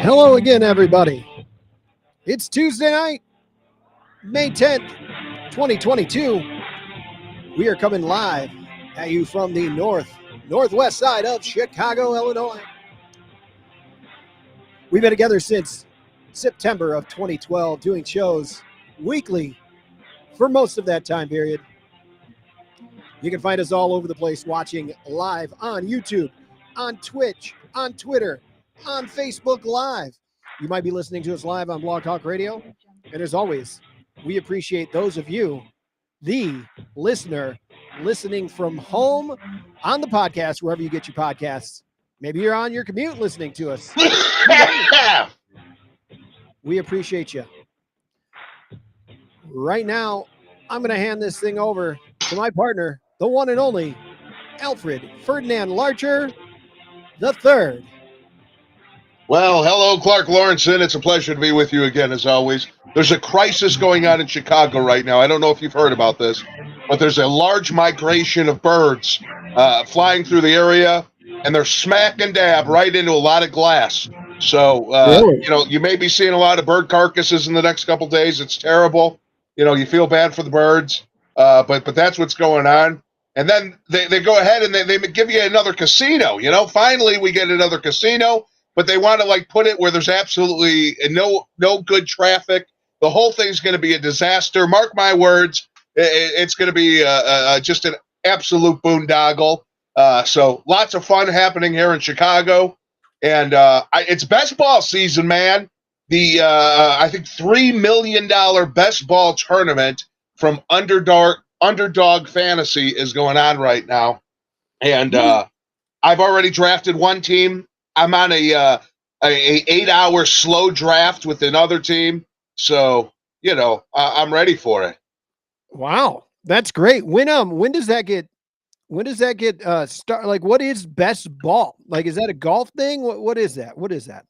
Hello again, everybody. It's Tuesday night, May 10th, 2022. We are coming live at you from the northwest side of Chicago, Illinois. We've been together since September of 2012, doing shows weekly for most of that time period. You can find us all over the place watching live on YouTube, on Twitch, on Twitter, on Facebook Live. You might be listening to us live on Blog Talk Radio. And as always, we appreciate those of you, the listener, listening from home on the podcast, wherever you get your podcasts. Maybe you're on your commute listening to us. We appreciate you. Right now, I'm going to hand this thing over to my partner, the one and only Alfred Ferdinand Larcher III. Well, hello, Clark Lawrenson. It's a pleasure to be with you again, as always. There's a crisis going on in Chicago right now. I don't know if you've heard about this, but there's a large migration of birds flying through the area, and they're smack and dab right into a lot of glass. So, Really? you may be seeing a lot of bird carcasses in the next couple days. It's terrible. You feel bad for the birds, but that's what's going on. And then they go ahead and they give you another casino. Finally we get another casino. But they want to put it where there's absolutely no good traffic. The whole thing's going to be a disaster. Mark my words, it's going to be just an absolute boondoggle. So lots of fun happening here in Chicago, and it's best ball season, man. The I think $3 million best ball tournament from Underdog Fantasy is going on right now, and I've already drafted one team. I'm on a 8-hour slow draft with another team, so I'm ready for it. Wow, that's great. When does that get start? What is best ball? Is that a golf thing? What is that? What is that?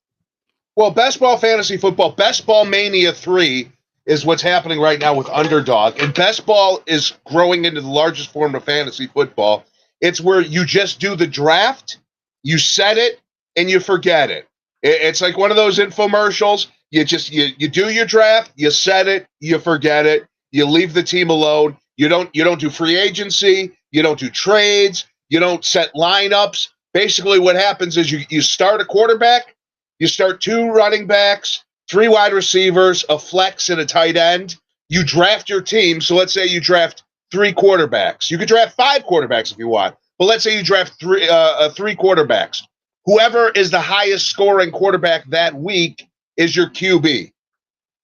Well, best ball fantasy football, Best Ball Mania 3 is what's happening right now with Underdog, and best ball is growing into the largest form of fantasy football. It's where you just do the draft, you set it, and you forget it. It's like one of those infomercials. You do your draft, you set it, you forget it, you leave the team alone. You don't do free agency, you don't do trades, you don't set lineups. Basically what happens is you start a quarterback, you start 2 running backs, 3 wide receivers, a flex, and a tight end. You draft your team. So let's say you draft 3 quarterbacks. You could draft 5 quarterbacks if you want, but let's say you draft 3 quarterbacks. Whoever is the highest scoring quarterback that week is your QB.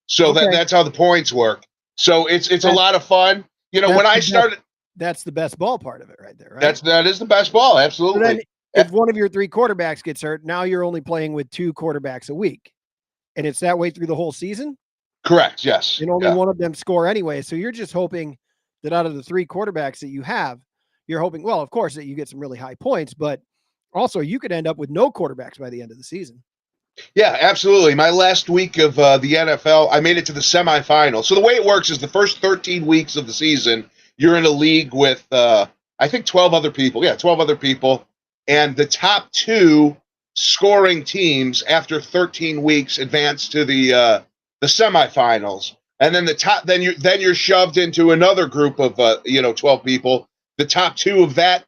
So Okay. that's how the points work. So it's a lot of fun. When I started, that's the best ball part of it right there, right? that is the best ball. Absolutely. So then if one of your 3 quarterbacks gets hurt, now you're only playing with 2 quarterbacks a week. And it's that way through the whole season? Correct. Yes. And only one of them score anyway. So you're just hoping that out of the 3 quarterbacks that you have, you're hoping, well, of course, that you get some really high points, but also you could end up with no quarterbacks by the end of the season. Yeah, absolutely. My last week of the NFL, I made it to the semifinals. So the way it works is the first 13 weeks of the season, you're in a league with, I think, 12 other people. Yeah, 12 other people. And the top 2 scoring teams after 13 weeks advance to the semifinals. And then then you're shoved into another group of 12 people. The top 2 of that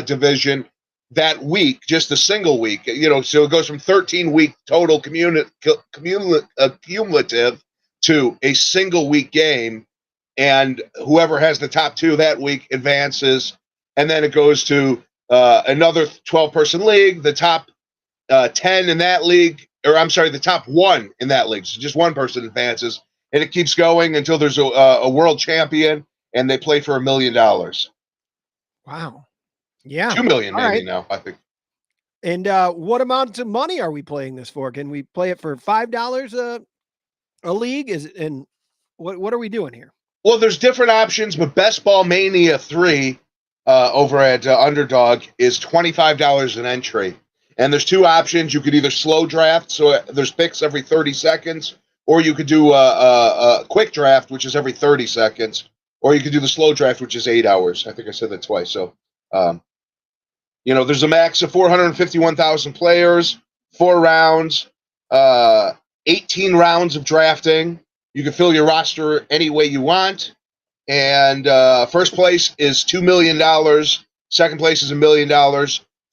division that week, just a single week, so it goes from 13-week total cumulative to a single week game, and whoever has the top 2 that week advances, and then it goes to another 12-person league, the top 10 in that league, or I'm sorry, the top 1 in that league, so just one person advances, and it keeps going until there's a world champion, and they play for $1 million. Wow. Yeah. 2 million maybe right. now, I think. And what amount of money are we playing this for? Can we play it for $5 a league? And what are we doing here? Well, there's different options, but Best Ball Mania 3 over at Underdog is $25 an entry. And there's 2 options. You could either slow draft, so there's picks every 30 seconds, or you could do a quick draft, which is every 30 seconds, or you could do the slow draft, which is 8 hours. I think I said that twice. So, there's a max of 451,000 players, 4 rounds. uh, 18 rounds of drafting. You can fill your roster any way you want. And first place is $2 million. Second place is $1 million.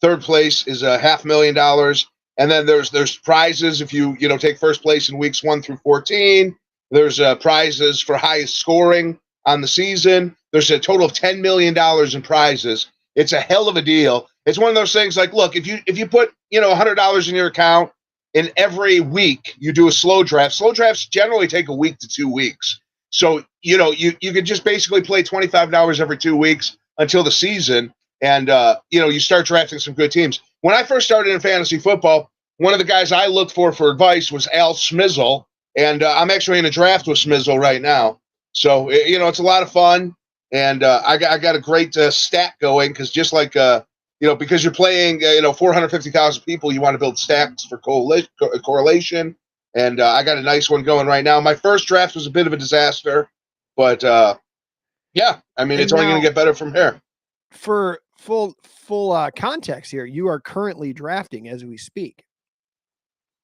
Third place is $500,000. And then there's prizes if you take first place in weeks 1 through 14. There's prizes for highest scoring on the season. There's a total of $10 million in prizes. It's a hell of a deal. It's one of those things like, look, if you put $100 in your account, and every week you do a slow draft. Slow drafts generally take a week to 2 weeks. So, you can just basically play 25 hours every 2 weeks until the season. And, you start drafting some good teams. When I first started in fantasy football, one of the guys I looked for advice was Al Smizzle. And I'm actually in a draft with Smizzle right now. So, it's a lot of fun. And I got a great stat going because just like, because you're playing, 450,000 people, you want to build stacks for correlation. And I got a nice one going right now. My first draft was a bit of a disaster, but yeah, I mean, it's only going to get better from here. For full context here, you are currently drafting as we speak.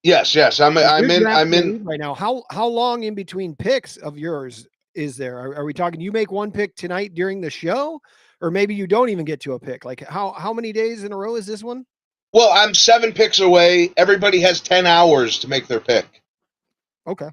Yes. I'm in right now. How long in between picks of yours is there? Are we talking? You make one pick tonight during the show, or maybe you don't even get to a pick? Like how many days in a row is this one? Well, I'm 7 picks away. Everybody has 10 hours to make their pick. Okay.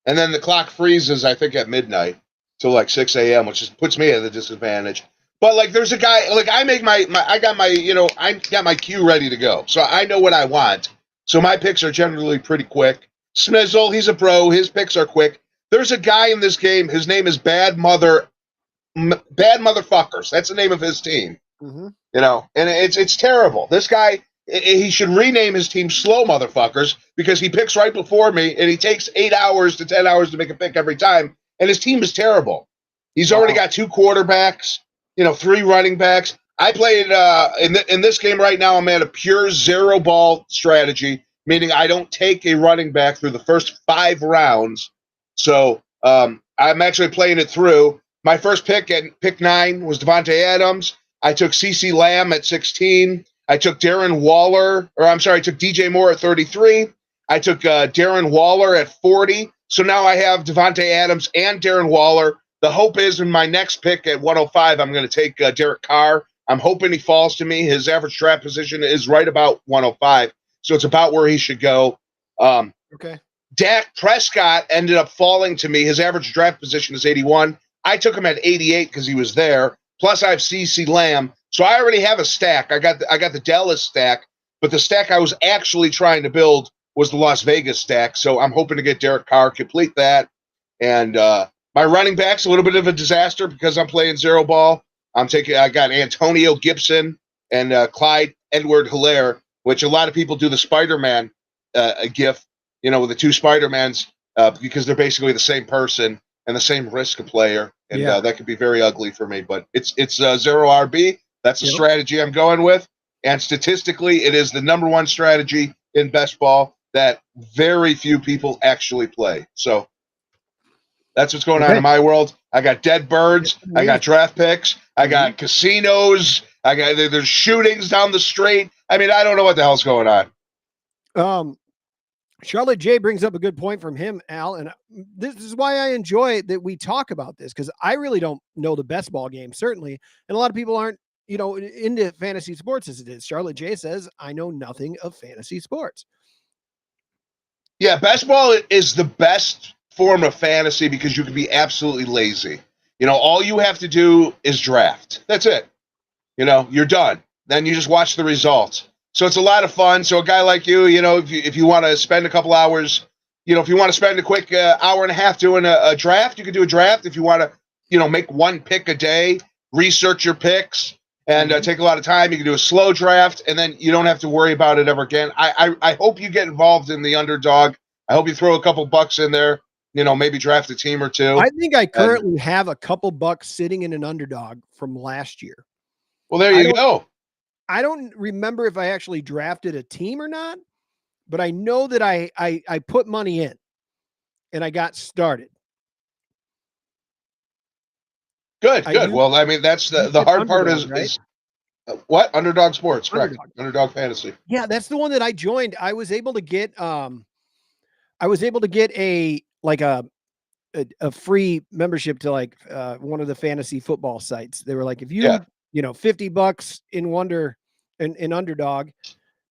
And then the clock freezes, I think, at midnight till like 6 a.m., which puts me at a disadvantage. But like, there's a guy, like I make I got my queue ready to go. So I know what I want. So my picks are generally pretty quick. Smizzle, he's a pro. His picks are quick. There's a guy in this game. His name is Bad Motherfuckers. That's the name of his team. Mm-hmm. And it's terrible. This guy, he should rename his team Slow Motherfuckers because he picks right before me and he takes 8 hours to 10 hours to make a pick every time. And his team is terrible. He's already got 2 quarterbacks, 3 running backs. I played in this game right now. I'm at a pure 0 ball strategy, meaning I don't take a running back through the first 5 rounds. So I'm actually playing it through. My first pick at pick 9 was Devontae Adams. I took CeCe Lamb at 16. I took I took DJ Moore at 33. I took Darren Waller at 40. So now I have Devontae Adams and Darren Waller. The hope is in my next pick at 105, I'm going to take Derek Carr. I'm hoping he falls to me. His average draft position is right about 105. So it's about where he should go. Okay. Dak Prescott ended up falling to me. His average draft position is 81. I took him at 88 because he was there. Plus, I have CeCe Lamb. So I already have a stack. I got the Dallas stack, but the stack I was actually trying to build was the Las Vegas stack. So I'm hoping to get Derek Carr, complete that. And my running back's a little bit of a disaster because I'm playing 0 ball. I got Antonio Gibson and Clyde Edward-Helaire, which a lot of people do the Spider-Man gif, with the 2 Spider-Mans because they're basically the same person and the same risk player. And that could be very ugly for me, but it's 0 RB. That's the strategy I'm going with. And statistically, it is the number 1 strategy in best ball that very few people actually play. So that's what's going on in my world. I got dead birds. I got draft picks. I got casinos. There's shootings down the street. I mean, I don't know what the hell's going on. Charlotte J brings up a good point from him, Al, and this is why I enjoy that we talk about this, because I really don't know the best ball game, certainly, and a lot of people aren't, into fantasy sports as it is. Charlotte J says, I know nothing of fantasy sports. Yeah, best ball is the best form of fantasy because you can be absolutely lazy. All you have to do is draft. That's it. You're done. Then you just watch the results. So it's a lot of fun. So a guy like you, if you want to spend a couple hours, if you want to spend a quick hour and a half doing a draft, you can do a draft. If you want to, make 1 pick a day, research your picks, and take a lot of time, you can do a slow draft, and then you don't have to worry about it ever again. I hope you get involved in the underdog. I hope you throw a couple bucks in there, maybe draft a team or 2. I think I currently have a couple bucks sitting in an underdog from last year. Well, there you go. I don't remember if I actually drafted a team or not, but I know that I put money in and I got started. Good. Well, I mean, that's the hard part is, right? What? Underdog Sports, correct. Underdog. Underdog Fantasy. Yeah, that's the one that I joined. I was able to get a like a free membership to like one of the fantasy football sites. They were like, if Yeah. you know, $50 in Underdog,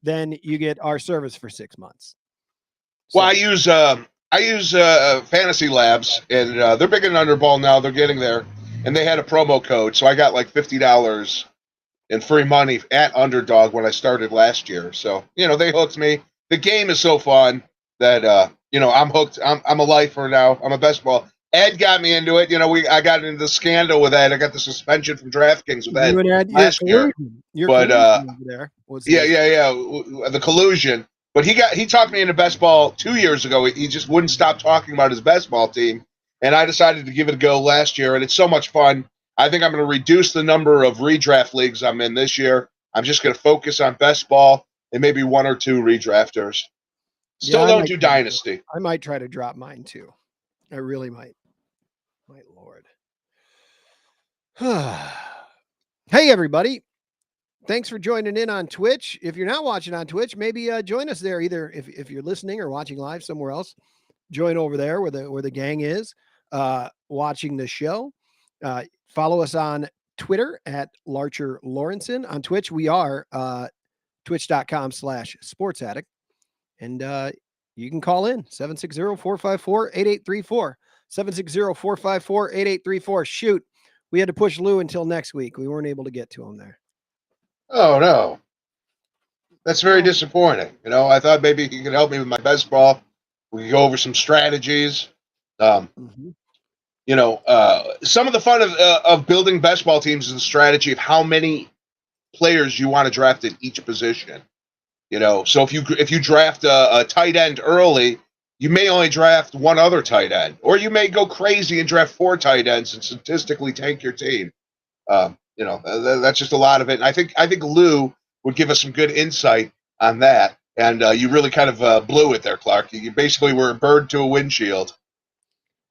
then you get our service for 6 months. Well, So, I use Fantasy Labs, and they're big in Underball now. They're getting there, and they had a promo code, so I got like $50 in free money at Underdog when I started last year. So they hooked me. The game is so fun that I'm hooked. I'm a lifer now. I'm a best ball. Ed got me into it. I got into the scandal with Ed. I got the suspension from DraftKings with Ed you and Ed, last year. But collusion over there was yeah, the collusion. But he talked me into best ball 2 years ago. He just wouldn't stop talking about his best ball team, and I decided to give it a go last year, and it's so much fun. I think I'm going to reduce the number of redraft leagues I'm in this year. I'm just going to focus on best ball and maybe one or two redrafters. Still don't do dynasty. I might try to drop mine too. I really might. My Lord. Hey, everybody. Thanks for joining in on Twitch. If you're not watching on Twitch, maybe join us there. Either if you're listening or watching live somewhere else, join over there where the gang is watching the show. Follow us on Twitter at Larcher Lawrenson. On Twitch, we are twitch.com/sportsaddict. And you can call in 760-454-8834. 760-454-8834. Shoot, we had to push Lou until next week. We weren't able to get to him there. Oh, no. That's very disappointing. I thought maybe he could help me with my best ball. We could go over some strategies. Some of the fun of building best ball teams is the strategy of how many players you want to draft at each position. So if you draft a tight end early, you may only draft one other tight end, or you may go crazy and draft 4 tight ends and statistically tank your team. That's just a lot of it. And I think Lou would give us some good insight on that. And you really kind of blew it there, Clark. You basically were a bird to a windshield.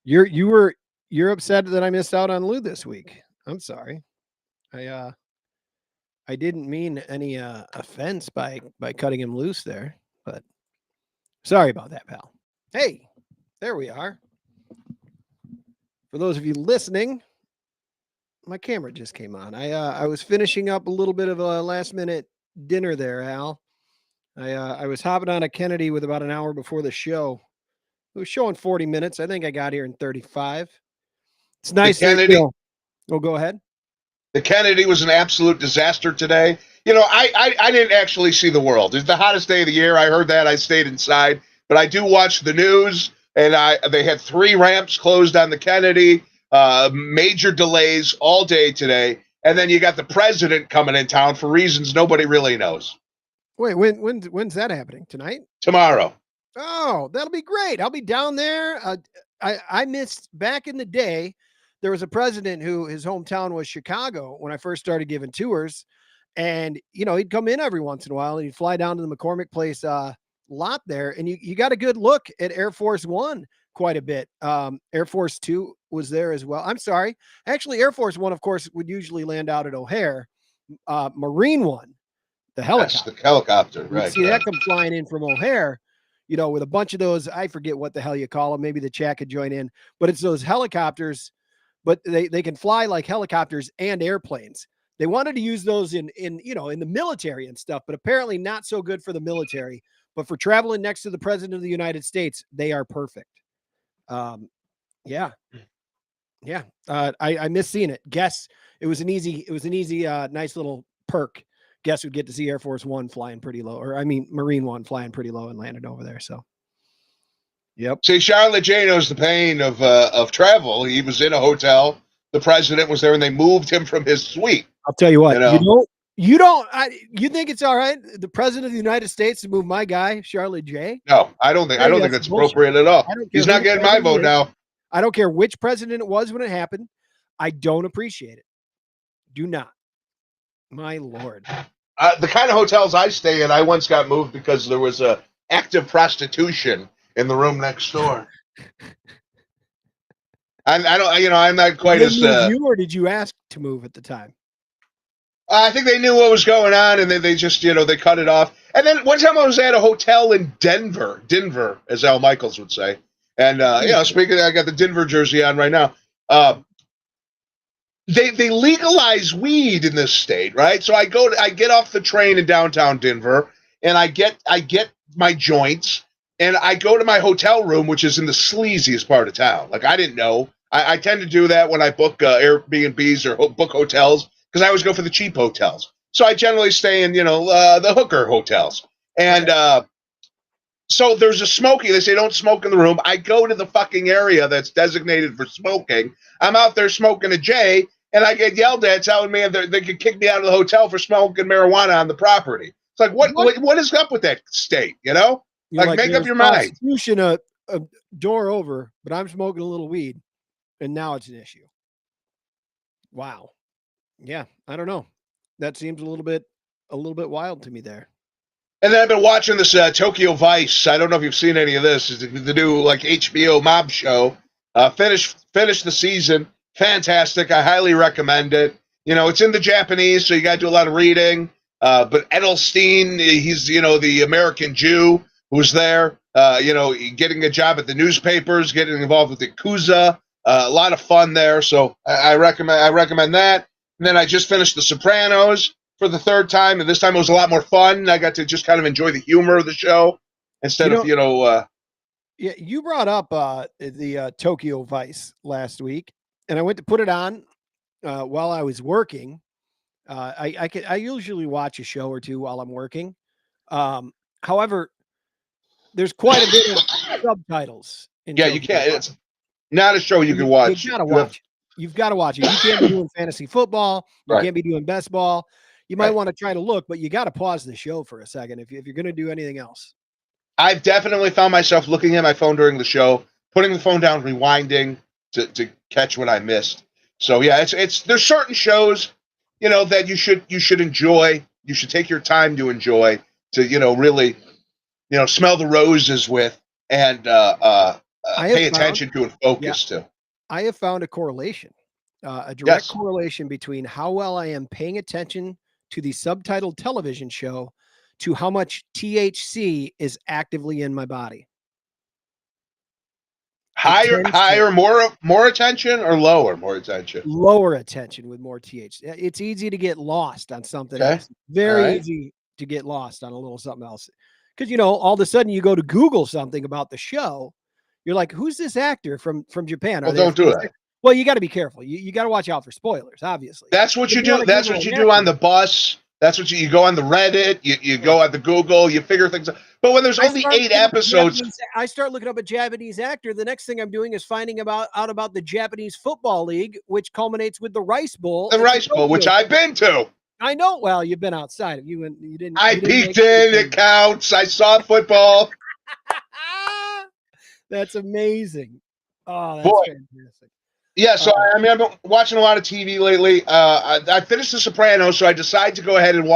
You're upset that I missed out on Lou this week. I'm sorry. I didn't mean any offense by cutting him loose there, but sorry about that, pal. Hey, there we are. For those of you listening, my camera just came on. I was finishing up a little bit of a last minute dinner there, Al. I was hopping on a Kennedy with about an hour before the show. It was showing 40 minutes. I think I got here in 35. It's nice. Oh, go ahead. The Kennedy was an absolute disaster today. I didn't actually see the world. It's the hottest day of the year. I heard that. I stayed inside. But I do watch the news, and they had 3 ramps closed on the Kennedy, major delays all day today. And then you got the president coming in town for reasons nobody really knows. Wait, when's that happening? Tonight? Tomorrow. Oh, that'll be great. I'll be down there. I missed back in the day. There was a president who his hometown was Chicago when I first started giving tours. And, he'd come in every once in a while and he'd fly down to the McCormick Place lot there. And you got a good look at Air Force One quite a bit. Air Force Two was there as well. I'm sorry. Actually, Air Force One, of course, would usually land out at O'Hare. Marine One, the helicopter. Yes, the helicopter, right. You see that come flying in from O'Hare, with a bunch of those. I forget what the hell you call them. Maybe the chat could join in. But it's those helicopters, but they can fly like helicopters and airplanes. They wanted to use those in the military and stuff, but apparently not so good for the military. But for traveling next to the president of the United States, they are perfect. Yeah. I miss seeing it. Guess it was an easy, nice little perk. Guess would get to see Air Force One flying pretty low, Marine One flying pretty low and landed over there. So, yep. See, Charlotte J knows the pain of travel. He was in a hotel. The president was there, and they moved him from his suite. I'll tell you what. You think it's all right? The president of the United States to move my guy, Charlotte J? No, I don't think that's appropriate at all. He's not getting my vote now. I don't care which president it was when it happened. I don't appreciate it. Do not. My Lord. The kind of hotels I stay in, I once got moved because there was a active prostitution in the room next door. I'm not quite as. Did you or did you ask to move at the time? I think they knew what was going on, and they just, they cut it off. And then one time I was at a hotel in Denver, as Al Michaels would say. And, speaking of, I got the Denver jersey on right now. They legalize weed in this state, right? So I get off the train in downtown Denver, and I get my joints, and I go to my hotel room, which is in the sleaziest part of town. Like, I didn't know. I tend to do that when I book Airbnbs or book hotels, because I always go for the cheap hotels. So I generally stay in, the hooker hotels. And so there's a smoking. They say don't smoke in the room. I go to the fucking area that's designated for smoking. I'm out there smoking a J, and I get yelled at, telling me they could kick me out of the hotel for smoking marijuana on the property. It's like, what is up with that state? You're like make up your mind. Constitution a door over, but I'm smoking a little weed, and now it's an issue. Wow. Yeah, I don't know. That seems a little bit wild to me there. And then I've been watching this Tokyo Vice. I don't know if you've seen any of this. It's the new HBO mob show. Finished the season. Fantastic. I highly recommend it. It's in the Japanese, so you got to do a lot of reading. But Edelstein, he's the American Jew who's there. Getting a job at the newspapers, getting involved with the Yakuza. A lot of fun there. So I recommend that. And then I just finished The Sopranos for the third time, and this time it was a lot more fun. I got to just kind of enjoy the humor of the show instead of. Yeah, you brought up the Tokyo Vice last week, and I went to put it on while I was working. I usually watch a show or two while I'm working. However, there's quite a bit of subtitles. You can't. It's not a show you can watch. You gotta watch. You've got to watch it. You can't be doing fantasy football. You can't be doing best ball. You might want to try to look, but you got to pause the show for a second if you're going to do anything else. I've definitely found myself looking at my phone during the show, putting the phone down, rewinding to catch what I missed. So yeah, there's certain shows, that you should enjoy. You should take your time to enjoy, to really, smell the roses with and pay attention to and focus to. I have found a correlation, a direct correlation between how well I am paying attention to the subtitled television show to how much THC is actively in my body. Higher, more attention, or lower, more attention? Lower attention with more THC. It's easy to get lost on something else. Very easy to get lost on a little something else. Because, all of a sudden you go to Google something about the show. You're like, who's this actor from Japan? Well, don't do that. Well, you got to be careful. You got to watch out for spoilers, obviously. That's what you do. That's what you do on the bus. That's what you go on the Reddit. You go on the Google. You figure things out. But when there's only 8 episodes, I start looking up a Japanese actor. The next thing I'm doing is finding out about the Japanese Football League, which culminates with the Rice Bowl. The Rice Bowl, which I've been to. I know. Well, you've been outside. You didn't. I peeked in. It counts. I saw football. That's amazing. Oh, that's fantastic. Yeah, so I've been watching a lot of TV lately. I finished The Sopranos, so I decided to go ahead and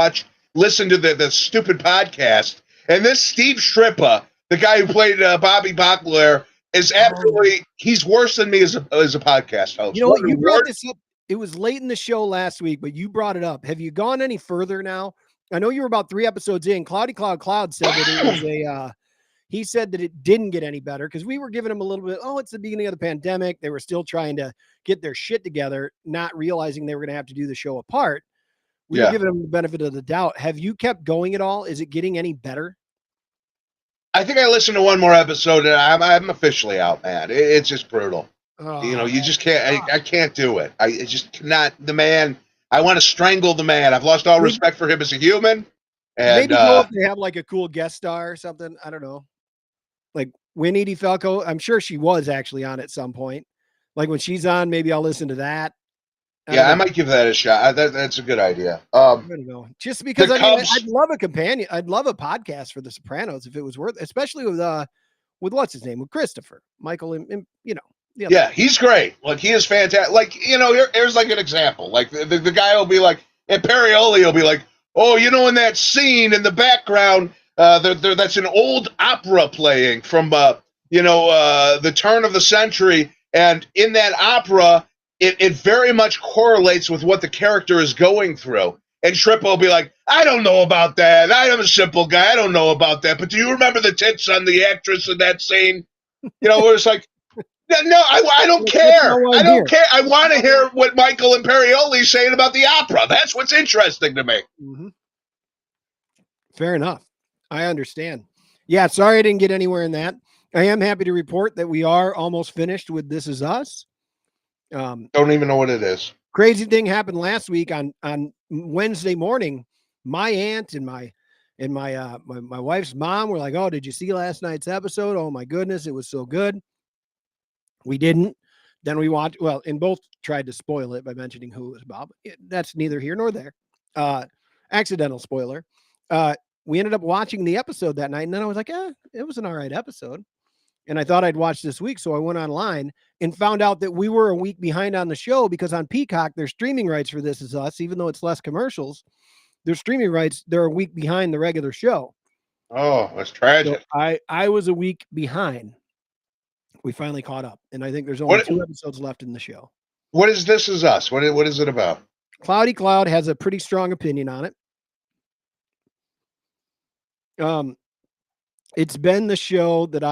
listen to the stupid podcast. And this Steve Strippa, the guy who played Bobby Bachelor, is absolutely he's worse than me as a podcast host. You know what? You brought this up. It was late in the show last week, but you brought it up. Have you gone any further now? I know you were about 3 episodes in. Cloudy Cloud said that it was he said that it didn't get any better because we were giving him a little bit, it's the beginning of the pandemic. They were still trying to get their shit together, not realizing they were going to have to do the show apart. We were giving them the benefit of the doubt. Have you kept going at all? Is it getting any better? I think I listened to one more episode and I'm officially out, man. It's just brutal. You just can't, I can't do it. I just cannot, the man, I want to strangle the man. I've lost all respect for him as a human. And maybe go if they have like a cool guest star or something. I don't know. Like Winnie DeFalco, I'm sure she was actually on at some point. Like when she's on, maybe I'll listen to that. I might give that a shot. That's a good idea. I'm gonna go just because I'd love a companion. I'd love a podcast for The Sopranos if it was worth, especially with what's his name, with Christopher Michael, and he's great. Like he is fantastic. Like here's like an example. Like the guy will be like, and Perrioli will be like, oh, in that scene in the background. That's an old opera playing from the turn of the century, and in that opera, it very much correlates with what the character is going through. And Triple will be like, I don't know about that. I am a simple guy. I don't know about that. But do you remember the tits on the actress in that scene? You know, where it's like, no, I don't care. I don't care. I want to hear what Michael Imperioli's saying about the opera. That's what's interesting to me. Mm-hmm. Fair enough. I understand. Yeah, sorry I didn't get anywhere in that. I am happy to report that we are almost finished with This Is Us. Don't even know what it is. Crazy thing happened last week on Wednesday morning. My aunt and my wife's mom were like, "Oh, did you see last night's episode? Oh my goodness, it was so good." We didn't. Then we watched. Well, and both tried to spoil it by mentioning who it was about. That's neither here nor there. Accidental spoiler. We ended up watching the episode that night, and then I was like, it was an all right episode. And I thought I'd watch this week, so I went online and found out that we were a week behind on the show because on Peacock, their streaming rights for This Is Us, even though it's less commercials, their streaming rights, they're a week behind the regular show. Oh, that's tragic. So I was a week behind. We finally caught up, and I think there's only 2 episodes left in the show. What is This Is Us? What is it about? Cloudy Cloud has a pretty strong opinion on it. It's been the show that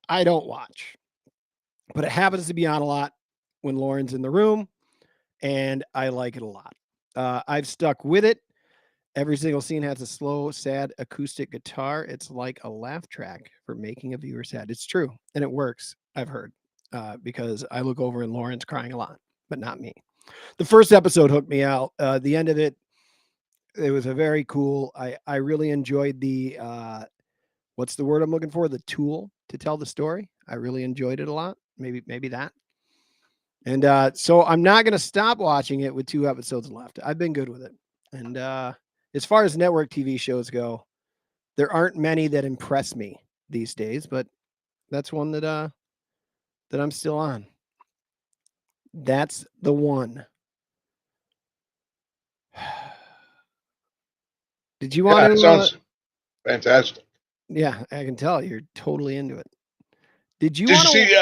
I don't watch, but it happens to be on a lot when Lauren's in the room, and I like it a lot. I've stuck with it. Every single scene has a slow, sad acoustic guitar. It's like a laugh track for making a viewer sad. It's true, and it works, I've heard, because I look over and Lauren's crying a lot, but not me. The first episode hooked me out. The end of it, it was a very cool. I really enjoyed the what's the word I'm looking for? The tool to tell the story. I really enjoyed it a lot. Maybe that. And so I'm not going to stop watching it with 2 episodes left. I've been good with it. And as far as network TV shows go, there aren't many that impress me these days, but that's one that I'm still on. That's the one. Did you want to? Sounds fantastic. Yeah, I can tell you're totally into it. Did you see?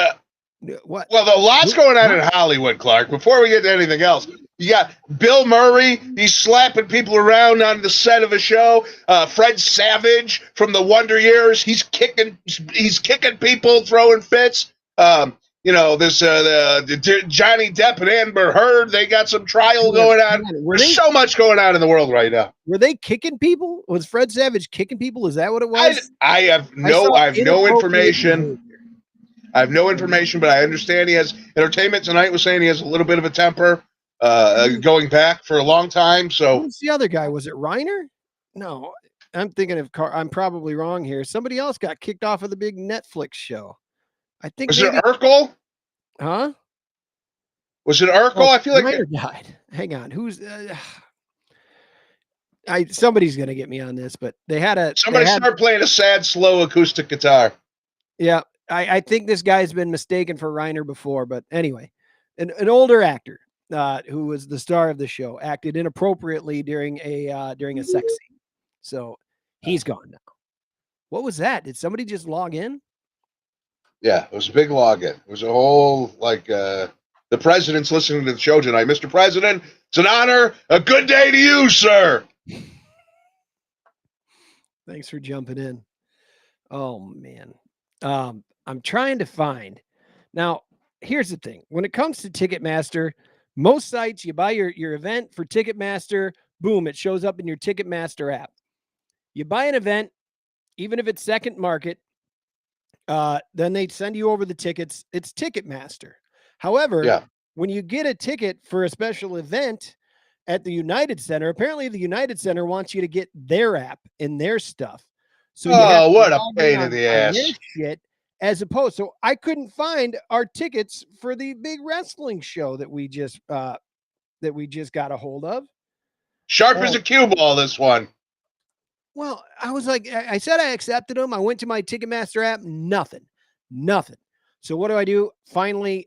What? Well, a lot's going on in Hollywood, Clark. Before we get to anything else, you got Bill Murray. He's slapping people around on the set of a show. Fred Savage from the Wonder Years. He's kicking people, throwing fits. There's Johnny Depp and Amber Heard. They got some trial going on. There's so much going on in the world right now. Were they kicking people? Was Fred Savage kicking people? Is that what it was? I have no information. I have no information, but I understand he has Entertainment Tonight was saying he has a little bit of a temper going back for a long time. So who's the other guy? Was it Reiner? No, I'm thinking of I'm probably wrong here. Somebody else got kicked off of the big Netflix show. I think was it Urkel? Huh? Was it Urkel? I feel like Reiner died. Hang on, who's? Somebody's gonna get me on this, but somebody start playing a sad, slow acoustic guitar. Yeah. I think this guy's been mistaken for Reiner before, but anyway, an older actor who was the star of the show acted inappropriately during a sex scene. So he's gone now. What was that? Did somebody just log in? Yeah, it was a big login. It was a whole the president's listening to the show tonight. Mr. President, it's an honor. A good day to you, sir. Thanks for jumping in. Oh man. I'm trying to find. Now, here's the thing. When it comes to Ticketmaster, most sites, you buy your event for Ticketmaster, boom, it shows up in your Ticketmaster app. You buy an event, even if it's second market, then they send you over the tickets. It's Ticketmaster. However, when you get a ticket for a special event at the United Center, apparently the United Center wants you to get their app and their stuff. So what a pain in the ass. Shit, as opposed, so I couldn't find our tickets for the big wrestling show that we just got a hold of. Sharp as a cue ball, this one. Well, I was like, I said I accepted them. I went to my Ticketmaster app, nothing. So what do? Finally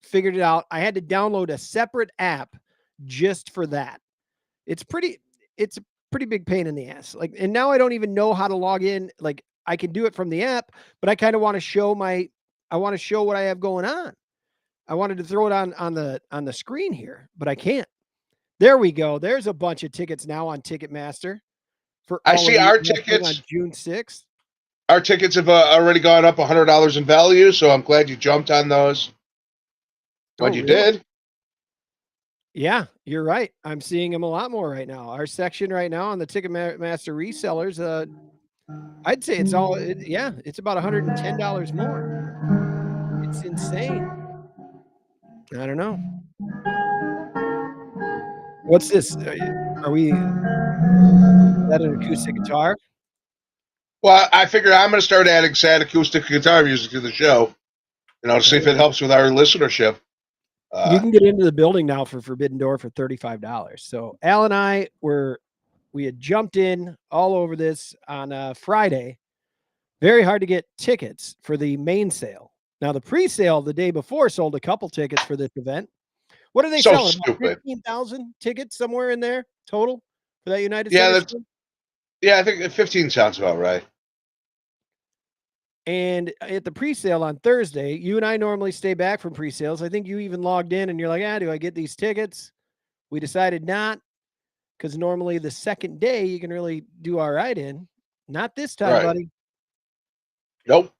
figured it out. I had to download a separate app just for that. It's a pretty big pain in the ass. And now I don't even know how to log in. I can do it from the app, but I kind of want to show what I have going on. I wanted to throw it on the screen here, but I can't. There we go. There's a bunch of tickets now on Ticketmaster for I all of see the our wrestling on tickets. June 6th. Our tickets have already gone up $100 in value, so I'm glad you jumped on those Oh, when you really? did. Yeah, you're right. I'm seeing them a lot more right now. Our section right now on the Ticketmaster resellers, I'd say yeah, it's about $110 more. It's insane. I don't know. What's this? Are we is that an acoustic guitar? Well, I figure I'm going to start adding sad acoustic guitar music to the show, to see if it helps with our listenership. You can get into the building now for Forbidden Door for $35. So Al and I we had jumped in all over this on Friday. Very hard to get tickets for the main sale. Now the pre-sale the day before sold a couple tickets for this event. What are they So selling? About stupid. 15,000 tickets somewhere in there total for that United Yeah, Center that's show? I think 15 sounds about right. And at the pre-sale on Thursday, you and I normally stay back from pre-sales. I think you even logged in and you're like, do I get these tickets? We decided not, because normally the second day you can really do all right in. Not this time, Right. buddy. Nope.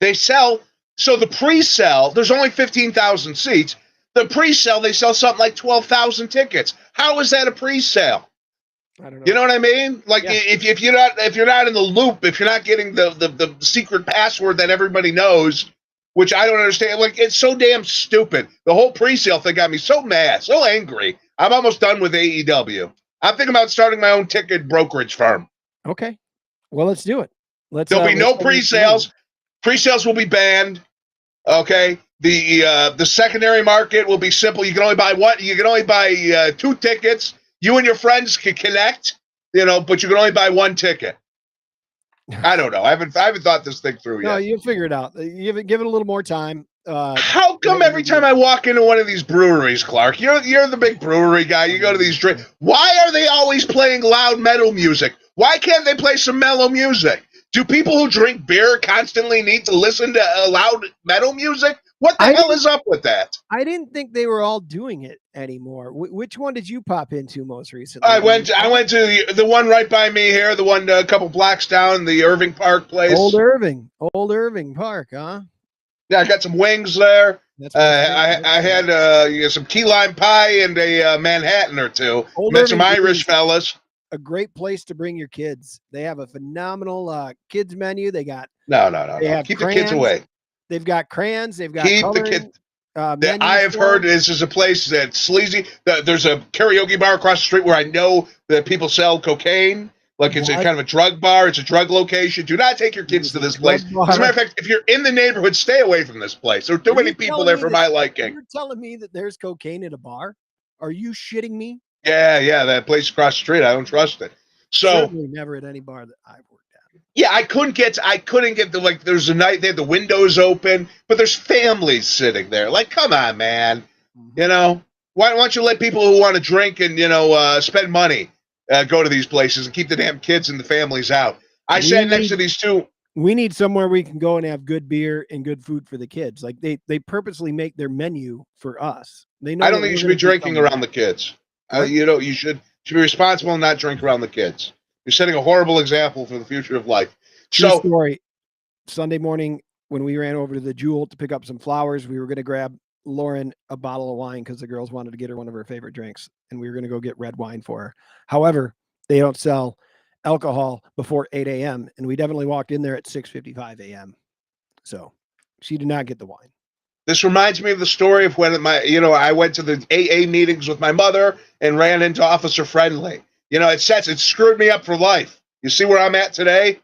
They sell, so the pre-sale, there's only 15,000 seats. The pre-sale, they sell something like 12,000 tickets. How is that a pre-sale? I don't know. You know what I mean? Like, Yeah. if you're not in the loop, if you're not getting the secret password that everybody knows, which I don't understand, like, it's so damn stupid. The whole pre-sale thing got me so mad, so angry. I'm almost done with AEW. I'm thinking about starting my own ticket brokerage firm. Okay. Well, let's do it. There'll be no let's pre-sales. Pre-sales will be banned. Okay. The secondary market will be simple. You can only buy one. You can only buy 2 tickets. You and your friends can connect, but you can only buy 1 ticket. I don't know. I haven't thought this thing through No, yet. you'll figure it out. Give it a little more time. How come every time I walk into one of these breweries, Clark, you're the big brewery guy. You go to these drinks. Why are they always playing loud metal music? Why can't they play some mellow music? Do people who drink beer constantly need to listen to loud metal music? What the hell is up with that? I didn't think they were all doing it anymore. Which one did you pop into most recently? I went to the one right by me here, the one a couple blocks down, the Irving Park place. Old Irving Park, huh? Yeah, I got some wings there. That's I had some key lime pie and a Manhattan or two. Met some Irish fellas. A great place to bring your kids. They have a phenomenal kids menu. They got no. Keep crayons. The kids away. They've got crayons. They've got keep coloring, the kids. I have heard this is a place that's sleazy. There's a karaoke bar across the street where I know that people sell cocaine. Like it's a kind of a drug bar. It's a drug location. Do not take your kids to this place. As a matter of fact, if you're in the neighborhood, stay away from this place. There are too many people there for my liking. You're telling me that there's cocaine at a bar? Are you shitting me? Yeah, that place across the street. I don't trust it. So certainly never at any bar that I've worked at. Yeah, I couldn't get there's a night they had the windows open, but there's families sitting there. Like, come on, man. Mm-hmm. Why don't you let people who want to drink and spend money go to these places and keep the damn kids and the families out? I sat next to these two. We need somewhere we can go and have good beer and good food for the kids. Like they purposely make their menu for us. They know. I don't think you should be drinking around the kids. You should be responsible and not drink around the kids. You're setting a horrible example for the future of life. True story. Sunday morning when we ran over to the Jewel to pick up some flowers, we were going to grab Lauren a bottle of wine because the girls wanted to get her one of her favorite drinks, and we were going to go get red wine for her. However, they don't sell alcohol before 8 a.m., and we definitely walked in there at 6:55 a.m. So she did not get the wine. This reminds me of the story of when I went to the AA meetings with my mother and ran into Officer Friendly. It screwed me up for life. You see where I'm at today?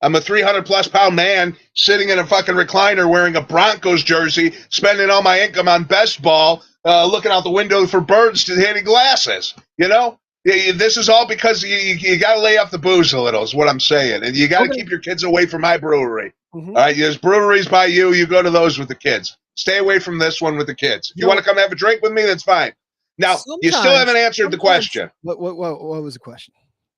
I'm a 300-plus pound man sitting in a fucking recliner wearing a Broncos jersey, spending all my income on best ball, looking out the window for birds to hitting glasses. This is all because you got to lay off the booze a little is what I'm saying. And you got to keep your kids away from my brewery. Mm-hmm. All right, there's breweries by you go to those with the kids. Stay away from this one with the kids. If you want to come have a drink with me, that's fine. Now, you still haven't answered the question. What was the question?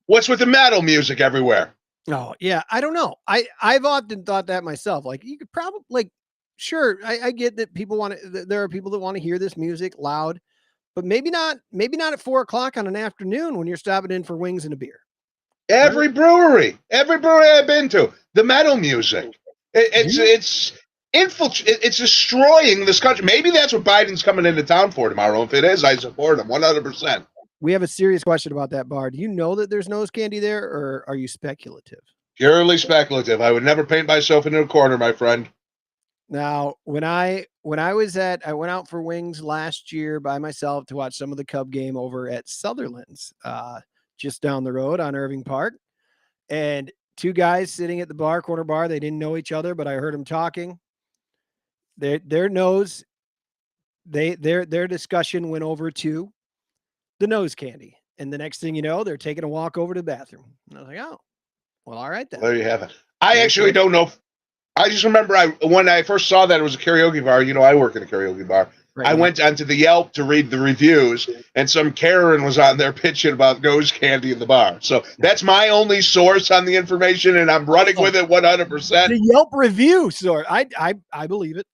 What's with the metal music everywhere? Oh, yeah. I don't know. I've often thought that myself. Like, you could probably, sure, I get that people there are people that want to hear this music loud, but maybe not at 4:00 on an afternoon when you're stopping in for wings and a beer. Every brewery I've been to, the metal music, it's destroying this country. Maybe that's what Biden's coming into town for tomorrow. If it is, I support him 100%. We have a serious question about that bar. Do you know that there's nose candy there, or are you speculative? Purely speculative. I would never paint myself into a corner, my friend. Now, when I went out for wings last year by myself to watch some of the Cub game over at Sutherland's, just down the road on Irving Park, and two guys sitting at the corner bar. They didn't know each other, but I heard them talking. Their discussion went over to the nose candy. And the next thing you know, they're taking a walk over to the bathroom. And I was like, oh, well, all right then. There you have it. I actually don't know. I just remember when I first saw that it was a karaoke bar. I work in a karaoke bar. Right. I went onto the Yelp to read the reviews, and some Karen was on there pitching about nose candy in the bar. So that's my only source on the information, and I'm running with it 100%. The Yelp review source. I believe it.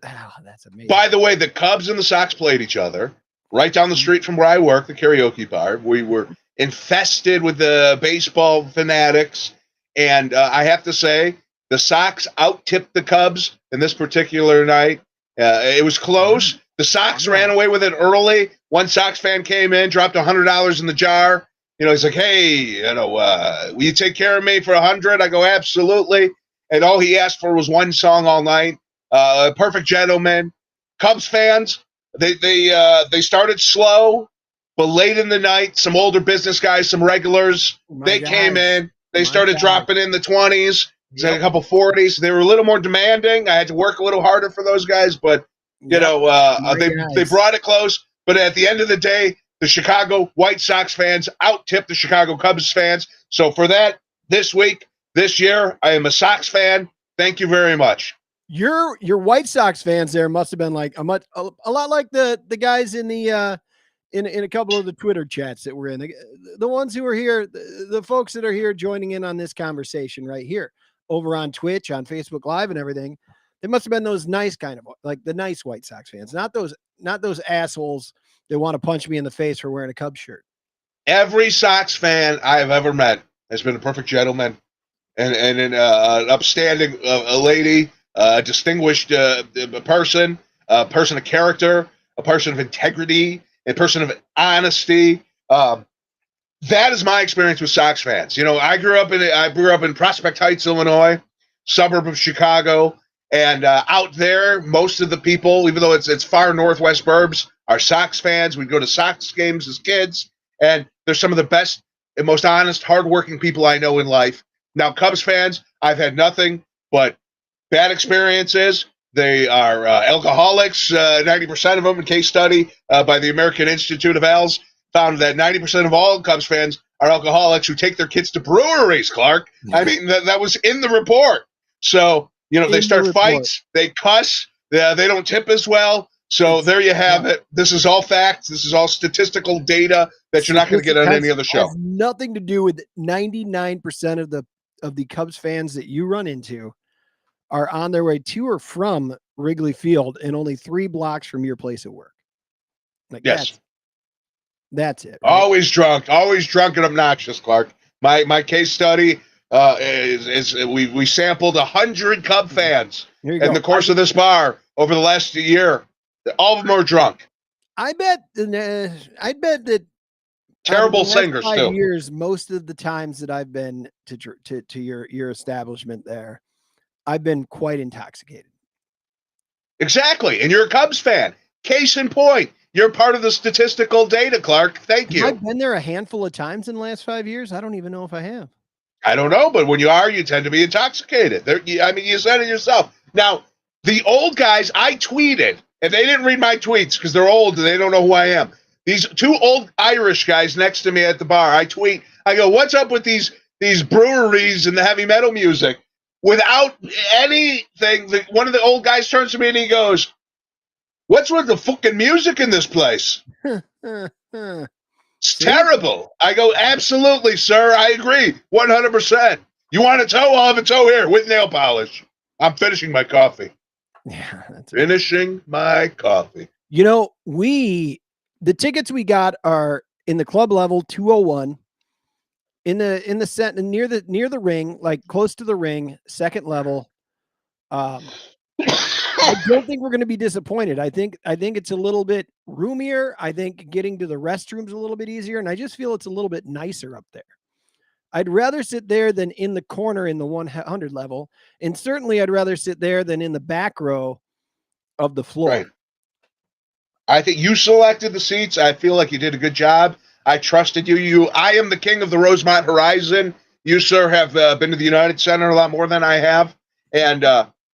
Oh, that's amazing. By the way, the Cubs and the Sox played each other right down the street from where I work, the karaoke bar. We were infested with the baseball fanatics, and I have to say, the Sox out-tipped the Cubs in this particular night. It was close. The Sox ran away with it early. One Sox fan came in, dropped $100 in the jar. He's like, hey, will you take care of me for $100? I go, absolutely. And all he asked for was one song all night. Perfect Gentleman. Cubs fans, they started slow, but late in the night, some older business guys, some regulars, came in. They started dropping in the 20s. A couple 40s. They were a little more demanding. I had to work a little harder for those guys, but they brought it close. But at the end of the day, the Chicago White Sox fans out-tipped the Chicago Cubs fans. So for that, this year, I am a Sox fan. Thank you very much. Your White Sox fans there must have been like a lot like the guys in the in a couple of the Twitter chats that we're in. The ones who are here, the folks that are here joining in on this conversation right here over on Twitch, on Facebook Live and everything. They must have been those nice kind of, like the nice White Sox fans, not those assholes that want to punch me in the face for wearing a Cubs shirt. Every Sox fan I have ever met has been a perfect gentleman and an upstanding lady, a distinguished person, a person of character, a person of integrity, a person of honesty. That is my experience with Sox fans. I grew up in Prospect Heights, Illinois, suburb of Chicago, and out there, most of the people, even though it's far northwest burbs, are Sox fans. We'd go to Sox games as kids, and they're some of the best and most honest, hardworking people I know in life. Now, Cubs fans, I've had nothing but bad experiences. They are alcoholics, 90% of them, in case study by the American Institute of Al's, found that 90% of all Cubs fans are alcoholics who take their kids to breweries, Clark. I mean, that was in the report. So, they start fights, they cuss, they don't tip as well. So there you have it. This is all facts. This is all statistical data that you're not going to get on any other show. Has nothing to do with 99% of the Cubs fans that you run into are on their way to or from Wrigley Field and only 3 blocks from your place at work. Like, yes. That's it. Right? Always drunk and obnoxious, Clark. My case study is we sampled 100 Cub fans in the course of this bar over the last year. All of them are drunk. I bet that terrible singers 5 too. Years, most of the times that I've been to your establishment there, I've been quite intoxicated. Exactly, and you're a Cubs fan. Case in point. You're part of the statistical data, Clark. Thank you. I've been there a handful of times in the last 5 years. I don't even know if I have. I don't know, but when you are, you tend to be intoxicated. You said it yourself. Now, the old guys, I tweeted, and they didn't read my tweets because they're old and they don't know who I am. These 2 old Irish guys next to me at the bar, I tweet, I go, what's up with these breweries and the heavy metal music? Without anything, one of the old guys turns to me and he goes, what's with the fucking music in this place? It's terrible. I go, absolutely, sir. I agree. 100%. You want a toe? I'll have a toe here with nail polish. I'm finishing my coffee. Yeah. Finishing my coffee. We The tickets we got are in the club level 201, in the set near the ring, like close to the ring, second level. I don't think we're going to be disappointed. I think it's a little bit roomier. I think getting to the restrooms a little bit easier, and I just feel it's a little bit nicer up there. I'd rather sit there than in the corner in the 100 level, and certainly I'd rather sit there than in the back row of the floor. Right. I think you selected the seats. I feel like you did a good job. I trusted you. I am the king of the Rosemont Horizon. You, sir, have been to the United Center a lot more than I have. And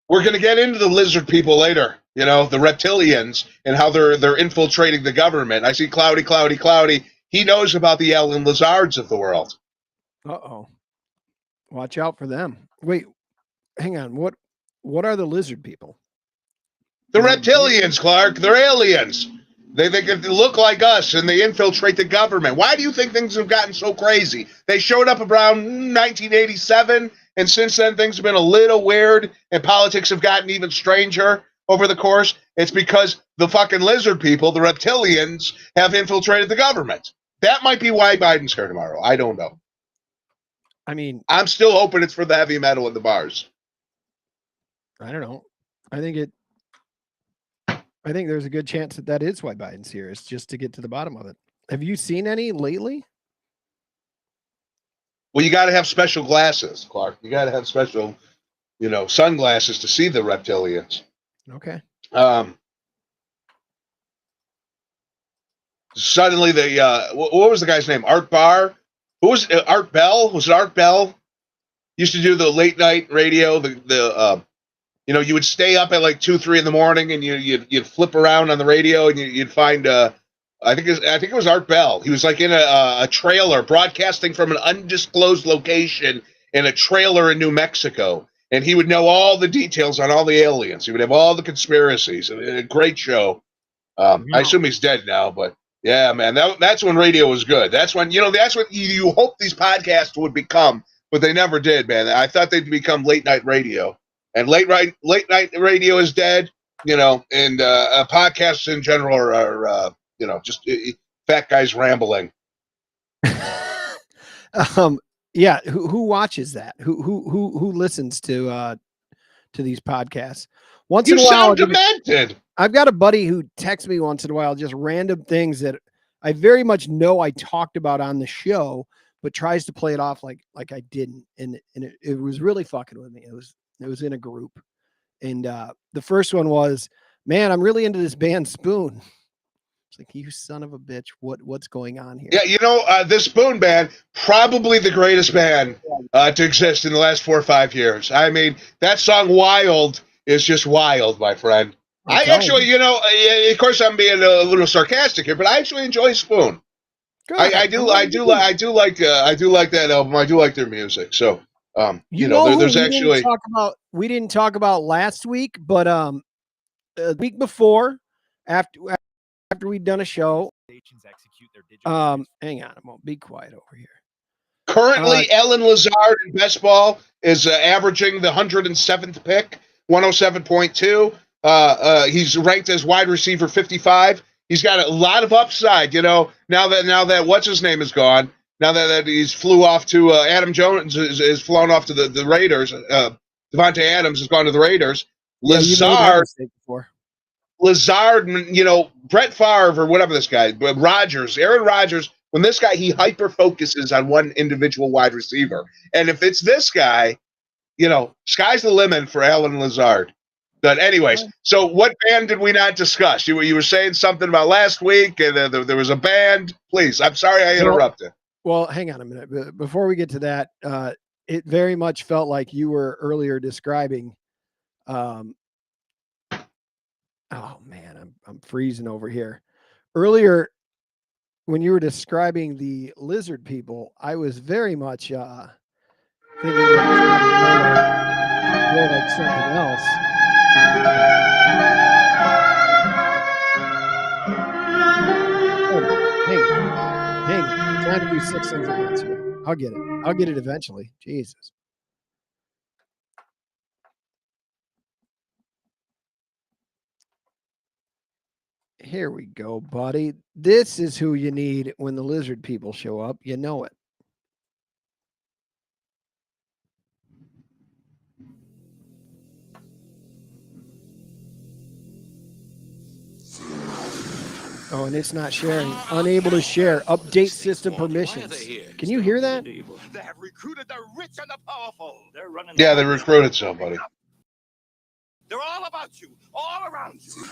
we're going to get into the lizard people later, the reptilians and how they're infiltrating the government. I see Cloudy. He knows about the Ellen Lizards of the world. Uh-oh. Watch out for them. Wait, hang on. What are the lizard people? The reptilians, Clark. They're aliens. They look like us, and they infiltrate the government. Why do you think things have gotten so crazy? They showed up around 1987, and since then things have been a little weird, and politics have gotten even stranger over the course. It's because the fucking lizard people, the reptilians, have infiltrated the government. That might be why Biden's here tomorrow. I don't know. I mean, I'm still hoping it's for the heavy metal in the bars. I don't know. I think there's a good chance that is why Biden's here, is just to get to the bottom of it. Have you seen any lately? Well, you got to have special glasses, Clark. You got to have special, sunglasses to see the reptilians. Okay. Suddenly, what was the guy's name? Art Barr? Who was it? Art Bell? Was it Art Bell? Used to do the late night radio. You would stay up at like 2, 3 in the morning, and you'd flip around on the radio, and you'd find I think it was Art Bell. He was like in a trailer broadcasting from an undisclosed location in a trailer in New Mexico, and he would know all the details on all the aliens. He would have all the conspiracies. A great show. I assume he's dead now, but yeah, man, that's when radio was good. That's when that's what you hope these podcasts would become, but they never did, man. I thought they'd become late night radio. And late night radio is dead, and podcasts in general are just fat guys rambling. Yeah. Who watches that? Who listens to these podcasts? Once in a while, sound demented. I've got a buddy who texts me once in a while, just random things that I very much know I talked about on the show, but tries to play it off like I didn't, and it was really fucking with me. It was in a group, and the first one was, man, I'm really into this band Spoon. It's like, you son of a bitch, what's going on here? Yeah, this Spoon band, probably the greatest band to exist in the last 4 or 5 years. I mean, that song "Wild" is just wild, my friend. I actually, of course, I'm being a little sarcastic here, but I actually enjoy Spoon. I do like that album. I do like their music. So, there's actually we didn't talk about last week, but the week before, after we'd done a show, hang on, I'm gonna be quiet over here. Currently, Ellen Lizard in best ball is averaging the 107th pick, 107.2. He's ranked as wide receiver 55. He's got a lot of upside, now that what's his name is gone. Now that he's flew off to Adam Jones is flown off to the Raiders. Devontae Adams has gone to the Raiders. Lazard, Brett Favre or whatever this guy, but Aaron Rodgers. When this guy, he hyper focuses on one individual wide receiver, and if it's this guy, sky's the limit for Ellen Lizard. But anyways, so what band did we not discuss? You were saying something about last week, and there was a band. Please, I'm sorry I interrupted. Well, hang on a minute. Before we get to that, it very much felt like you were earlier describing. Oh man, I'm freezing over here. Earlier, when you were describing the lizard people, I was very much thinking that more like something else. Hang on. I'm trying to do 6 things at once here. I'll get it eventually. Jesus. Here we go, buddy. This is who you need when the lizard people show up. You know it. Oh, and it's not sharing. Unable to share. Update system permissions. Can you hear that? They have recruited the rich and the powerful. They're running. Yeah, they recruited somebody. They're all about you, all around you.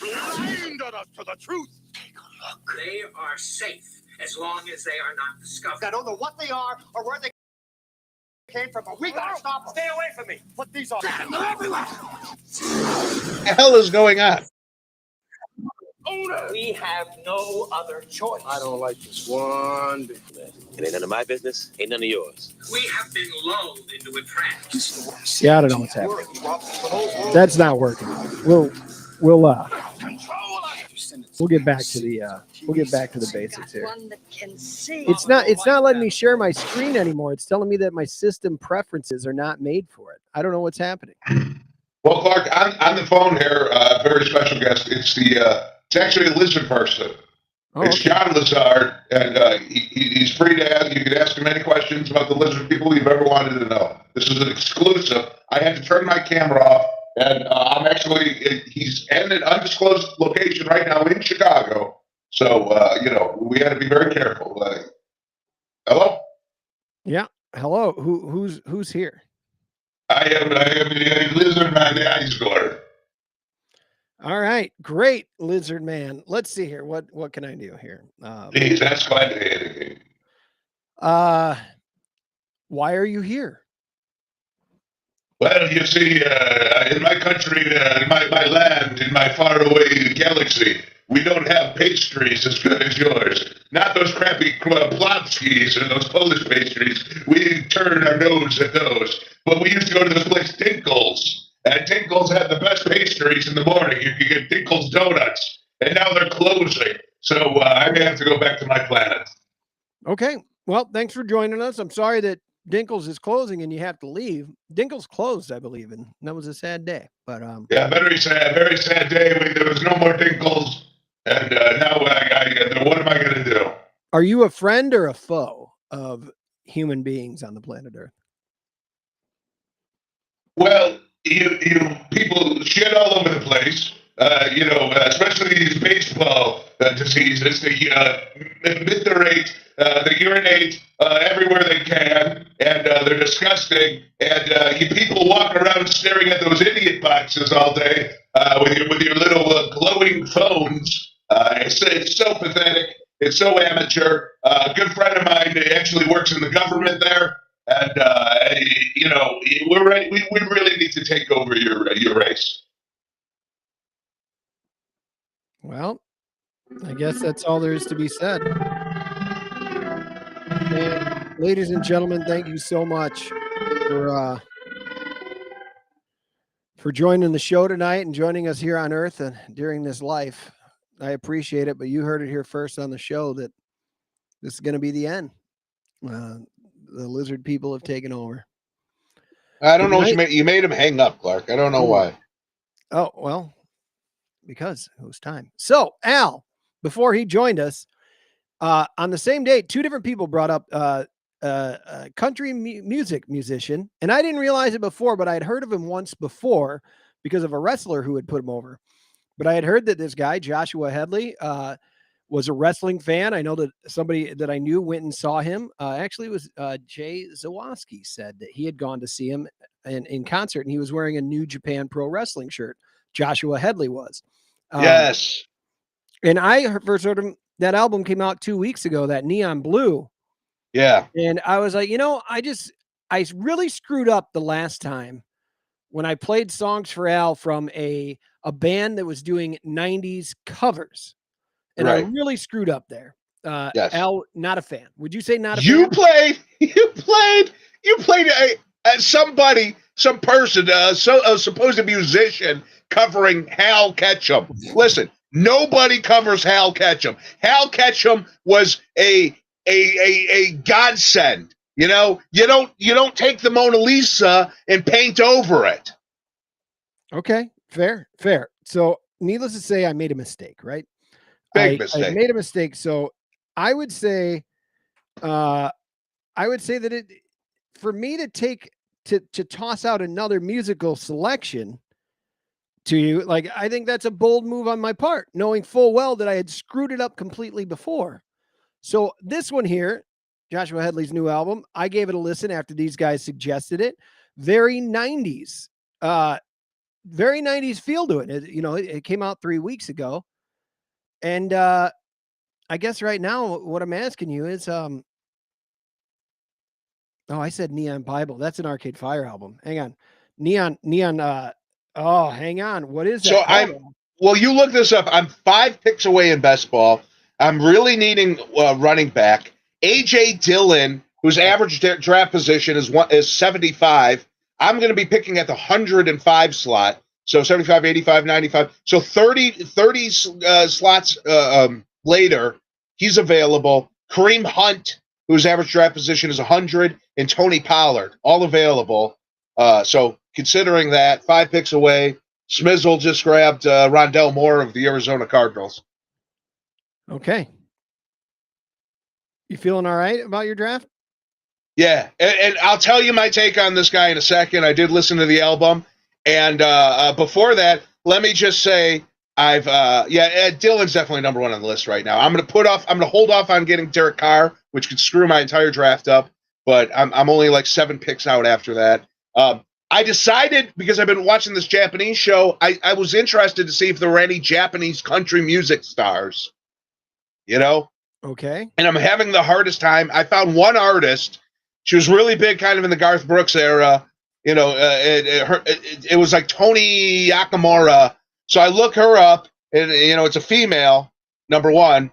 Blinded us to the truth. Take a look. They are safe as long as they are not discovered. I don't know what they are or where they came from, but we gotta stop them. Stay away from me. Put these on. They're everywhere. What the hell is going on? We have no other choice. I don't like this one bit. It ain't none of my business, ain't none of yours. We have been lulled into a trance. Yeah, I don't know what's happening. That's not working. We'll get back to the basics here. It's not letting me share my screen anymore. It's telling me that my system preferences are not made for it. I don't know what's happening. Well, Clark, on the phone here, very special guest. It's actually a lizard person. Oh, It's okay. John Lazard, and he's free to ask. You can ask him any questions about the lizard people you've ever wanted to know. This is an exclusive. I had to turn my camera off, and he's in an undisclosed location right now in Chicago. So, we had to be very careful. Hello? Yeah. Hello. Who's here? I am the lizard man, the ice guard. All right. Great, lizard man. Let's see here. What can I do here? Please, that's quite a Why are you here? Well, you see, in my country, in my land, in my faraway galaxy, we don't have pastries as good as yours. Not those crappy Plotskis and those Polish pastries. We turn our nose at those. But we used to go to this place, Dinkles. And Dinkles had the best pastries in the morning. You could get Dinkles donuts. And now they're closing. So I may have to go back to my planet. Okay. Well, thanks for joining us. I'm sorry that Dinkles is closing and you have to leave. Dinkles closed, I believe, and that was a sad day. But Yeah, very sad day. There was no more Dinkles. And now what am I going to do? are you a friend or a foe of human beings on the planet Earth? Well, you people shit all over the place. Especially these baseball diseases. They mithorate, they urinate everywhere they can, and they're disgusting. And you people walk around staring at those idiot boxes all day with your little glowing phones. It's so pathetic. It's so amateur. A good friend of mine actually works in the government there. And we're ready. We really need to take over your race. Well, I guess that's all there is to be said. And ladies and gentlemen, thank you so much for joining the show tonight and joining us here on Earth and during this life. I appreciate it, but you heard it here first on the show that this is going to be the end. The lizard people have taken over. I don't know what you made him hang up, Clark. I don't know why. Oh, well, because it was time. So, Al, before he joined us, on the same day, two different people brought up a country music musician, and I didn't realize it before, but I had heard of him once before because of a wrestler who had put him over. But I had heard that this guy, Joshua Headley, was a wrestling fan. I know that somebody that I knew went and saw him. Actually, it was Jay Zawoski said that he had gone to see him in concert, and he was wearing a New Japan Pro Wrestling shirt. Joshua Headley was. Yes. And I first heard him. That album came out 2 weeks ago, that Neon Blue. Yeah. And I was like, I really screwed up the last time when I played songs for Al from a band that was doing 90s covers. And right. I really screwed up there. Yes. Al, not a fan. Would you say not a fan? You played some person, a supposed musician covering Hal Ketchum. Listen, nobody covers Hal Ketchum. Hal Ketchum was a godsend. You don't take the Mona Lisa and paint over it. Okay, fair. So needless to say, I made a mistake, right? Big I mistake. made a mistake. So I would say, that it, for me to toss out another musical selection to you, like, I think that's a bold move on my part, knowing full well that I had screwed it up completely before. So this one here, Joshua Headley's new album, I gave it a listen after these guys suggested it. Very 90s, very 90s feel to it. It came out 3 weeks ago. And I guess right now what I'm asking you is, I said Neon Bible. That's an Arcade Fire album. Hang on. Neon, hang on. What is So that called? well, you look this up. I'm 5 picks away in best ball. I'm really needing running back. A.J. Dillon, whose average draft position is 75. I'm going to be picking at the 105 slot. So 75, 85, 95. So 30 slots later, he's available. Kareem Hunt, whose average draft position is 100, and Tony Pollard, all available. So considering that, 5 picks away, Smizzle just grabbed Rondell Moore of the Arizona Cardinals. Okay. You feeling all right about your draft? Yeah, and I'll tell you my take on this guy in a second. I did listen to the album, and before that, let me just say Dillon's definitely number 1 on the list right now. I'm going to hold off on getting Derek Carr, which could screw my entire draft up, but I'm only like 7 picks out after that. I decided, because I've been watching this Japanese show, I was interested to see if there were any Japanese country music stars, Okay. And I'm having the hardest time. I found one artist. She was really big kind of in the Garth Brooks era. It was like Tony Yakamura. So I look her up, and, it's a female, number 1.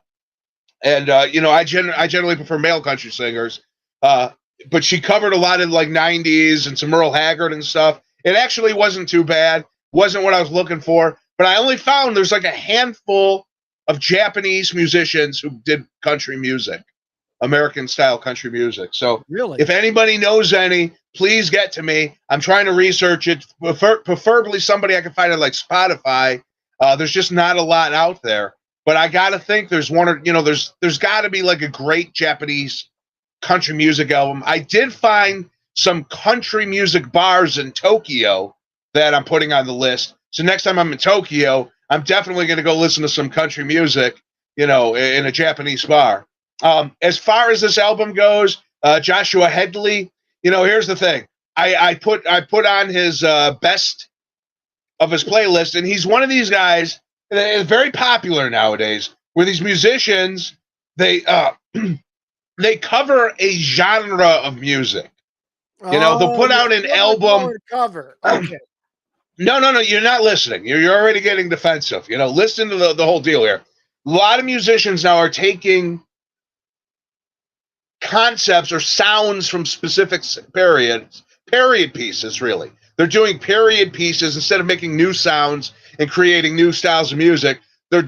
And, I generally prefer male country singers. But she covered a lot of like 90s and some Merle Haggard and stuff. It actually wasn't too bad. Wasn't what I was looking for. But I only found there's like a handful of Japanese musicians who did country music, American style country music. So Really? if anybody knows any, please get to me. I'm trying to research it, preferably somebody I can find on like Spotify. There's just not a lot out there. But I got to think there's one or, there's got to be like a great Japanese country music album. I did find some country music bars in Tokyo that I'm putting on the list. So next time I'm in Tokyo, I'm definitely going to go listen to some country music, in a Japanese bar. As far as this album goes, Joshua Headley, here's the thing. I put on his best of his playlist, and he's one of these guys that is very popular nowadays, where these musicians, they cover a genre of music. They'll put out an album. Cover. Okay. No, you're not listening. You're already getting defensive. Listen to the whole deal here. A lot of musicians now are taking concepts or sounds from specific period pieces, really. They're doing period pieces instead of making new sounds and creating new styles of music. They're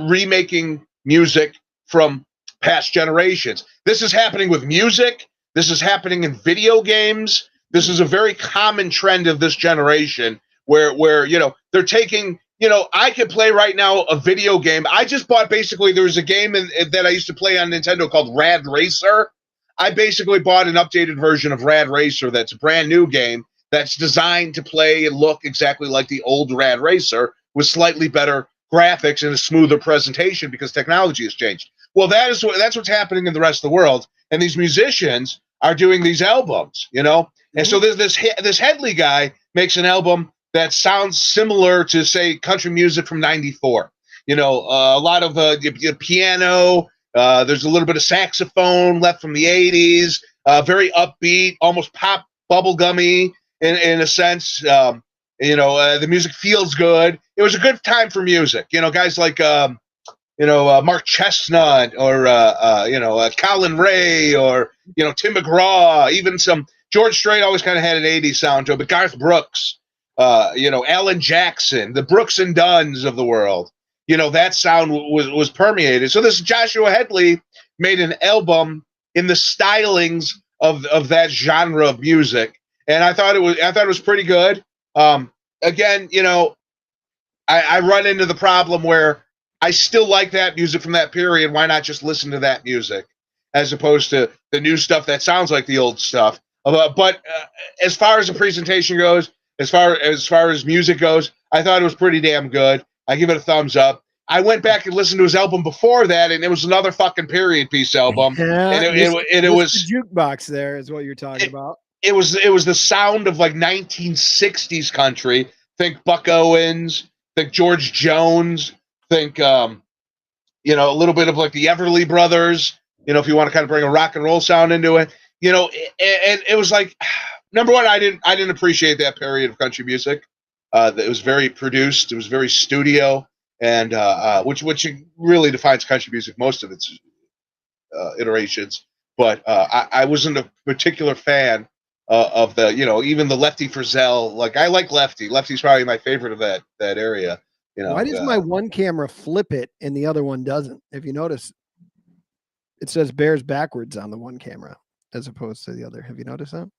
remaking music from past generations. This is happening with music. This is happening in video games. This is a very common trend of this generation where they're taking, I could play right now a video game. I just bought, basically, there was a game that I used to play on Nintendo called Rad Racer. I basically bought an updated version of Rad Racer that's a brand new game that's designed to play and look exactly like the old Rad Racer with slightly better graphics and a smoother presentation because technology has changed. Well, that's what's happening in the rest of the world, and these musicians are doing these albums, And so this Headley guy makes an album that sounds similar to, say, country music from '94. A lot of piano. There's a little bit of saxophone left from the '80s. Very upbeat, almost pop bubblegummy in a sense. The music feels good. It was a good time for music. Guys like Mark Chestnut or Colin Ray or Tim McGraw, even some George Strait always kind of had an '80s sound to it, but Garth Brooks, Alan Jackson, the Brooks and Dunns of the world, that sound was permeated. So this Joshua Headley made an album in the stylings of that genre of music, and I thought it was pretty good. Again, I run into the problem where I still like that music from that period. Why not just listen to that music as opposed to the new stuff that sounds like the old stuff? But as far as the presentation goes, as far as music goes, I thought it was pretty damn good. I give it a thumbs up. I went back and listened to his album before that, and it was another fucking period piece album. Yeah, And it was the jukebox. There is what you're talking about. It was the sound of like 1960s country. Think Buck Owens. Think George Jones. Think a little bit of like the Everly Brothers. If you want to kind of bring a rock and roll sound into it. And it was like, number one, I didn't appreciate that period of country music. It was very produced. It was very studio, and which really defines country music, most of its iterations. But I wasn't a particular fan of the, even the Lefty Frizzell. Like, I like Lefty. Lefty's probably my favorite of that area. Why does my one camera flip it and the other one doesn't? If you notice, it says Bears backwards on the one camera as opposed to the other. Have you noticed that?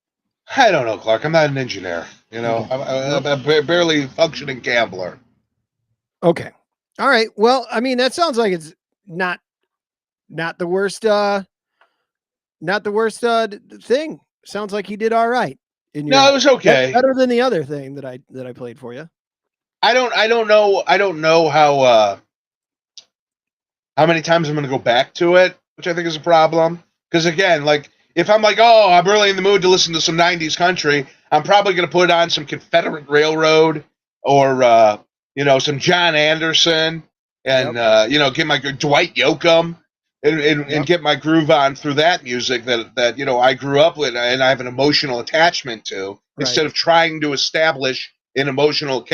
I don't know, Clark. I'm not an engineer. I'm a barely functioning gambler. Okay. All right. Well, I mean, that sounds like it's not the worst. Not the worst thing. Sounds like he did all right. No, it was okay. Better than the other thing that I played for you. I don't know how many times I'm going to go back to it, which I think is a problem. Because again, like, if I'm like, oh, I'm really in the mood to listen to some 90s country, I'm probably going to put on some Confederate Railroad or some John Anderson and get my Dwight Yoakam and get my groove on through that music that I grew up with and I have an emotional attachment to, instead of trying to establish an emotional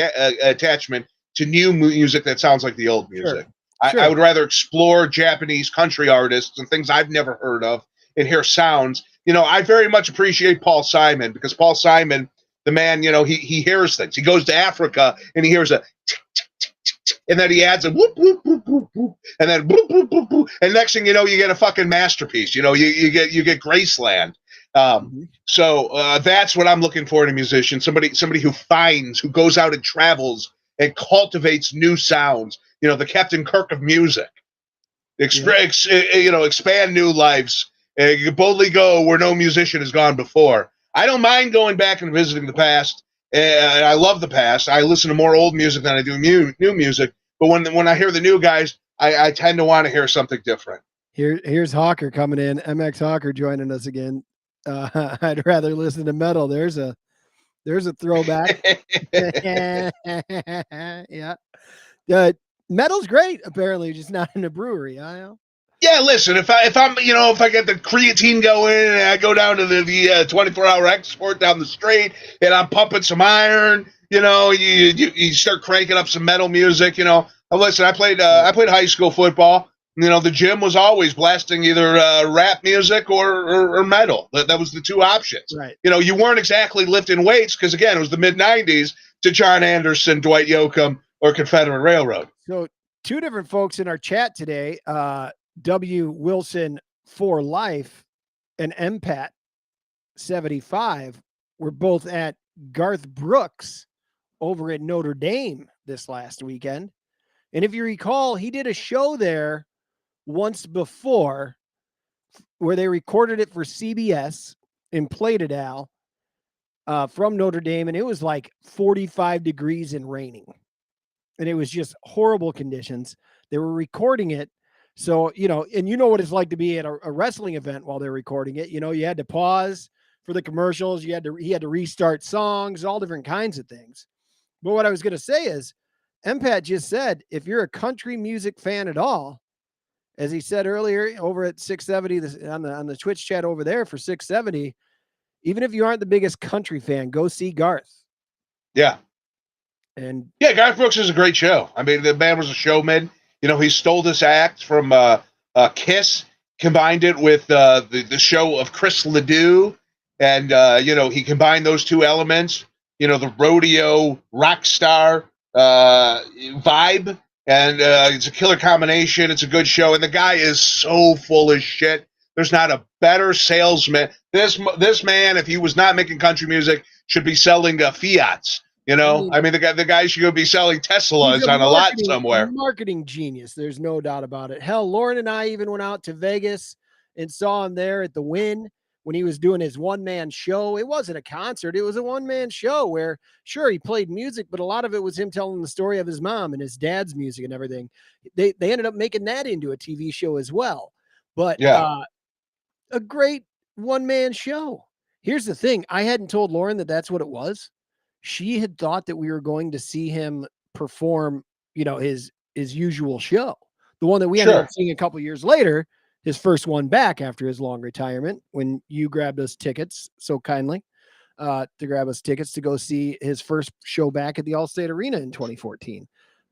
attachment to new music that sounds like the old music. Sure. I would rather explore Japanese country artists and things I've never heard of and hear sounds. I very much appreciate Paul Simon, because Paul Simon, the man, he hears things. He goes to Africa and he hears a tick, tick, tick, tick, tick, and then he adds a whoop, whoop, whoop, whoop, whoop, and then whoop, whoop, whoop, whoop, and next thing you know, you get a fucking masterpiece. You get Graceland. So that's what I'm looking for in a musician. Somebody who goes out and travels and cultivates new sounds. The Captain Kirk of music. Expand new lives. You can boldly go where no musician has gone before. I don't mind going back and visiting the past. And I love the past. I listen to more old music than I do new music. But when I hear the new guys, I tend to want to hear something different. Here's Hawker coming in. MX Hawker joining us again. I'd rather listen to metal. There's a throwback. Yeah. Metal's great, apparently, just not in a brewery. I know. Yeah, listen, if I get the creatine going and I go down to the 24-hour export down the street and I'm pumping some iron, you start cranking up some metal music. Listen, I played high school football. The gym was always blasting either rap music or metal. That was the two options. Right. You weren't exactly lifting weights because, again, it was the mid-'90s to John Anderson, Dwight Yoakam, or Confederate Railroad. So two different folks in our chat today, W. Wilson for Life and MPAT 75, were both at Garth Brooks over at Notre Dame this last weekend. And if you recall, he did a show there once before where they recorded it for CBS and played it, Al, from Notre Dame. And it was like 45 degrees and raining. And it was just horrible conditions. They were recording it. So, and you know what it's like to be at a wrestling event while they're recording it. You had to pause for the commercials. He had to restart songs, all different kinds of things. But what I was going to say is, MPAT just said, if you're a country music fan at all, as he said earlier over at 670 on the Twitch chat over there for 670, even if you aren't the biggest country fan, go see Garth. Yeah. And yeah, Garth Brooks is a great show. I mean, the man was a showman. He stole this act from Kiss, combined it with the show of Chris Ledoux, and he combined those two elements. The rodeo rock star vibe, and it's a killer combination. It's a good show, and the guy is so full of shit. There's not a better salesman. This man, if he was not making country music, should be selling Fiats You know, I mean, the guy should be selling Teslas He's a on a lot somewhere. marketing genius. There's no doubt about it. Hell, Lauren and I even went out to Vegas and saw him there at the Wynn when he was doing his one-man show. It wasn't a concert. It was a one-man show where, sure, he played music, but a lot of it was him telling the story of his mom and his dad's music and everything. They ended up making that into a TV show as well. But Yeah. a great one-man show. Here's the thing. I hadn't told Lauren that that's what it was. She had thought that we were going to see him perform, his usual show, the one that we ended up seeing a couple years later, his first one back after his long retirement, when you grabbed us tickets so kindly to grab us tickets to go see his first show back at the Allstate Arena in 2014.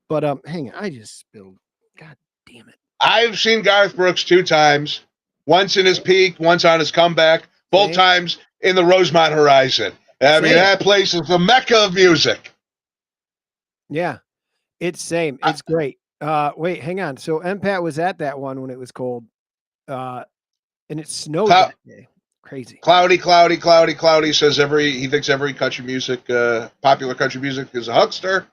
But hang on, I just spilled. God damn it! I've seen Garth Brooks 2 times, once in his peak, once on his comeback, both times in the Rosemont Horizon. I mean, that place is the mecca of music. Yeah, it's same. It's great. Wait, hang on. So MPAT was at that one when it was cold, and it snowed that day. Crazy. Cloudy. Says he thinks every country music, popular country music, is a huckster.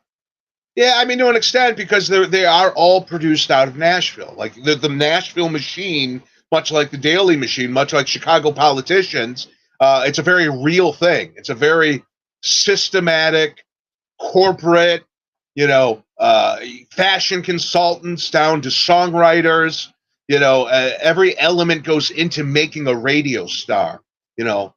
Yeah, I mean, to an extent, because they are all produced out of Nashville. Like the Nashville machine, much like the Daily machine, much like Chicago politicians. It's a very real thing. It's a very systematic, corporate, fashion consultants down to songwriters. Every element goes into making a radio star. You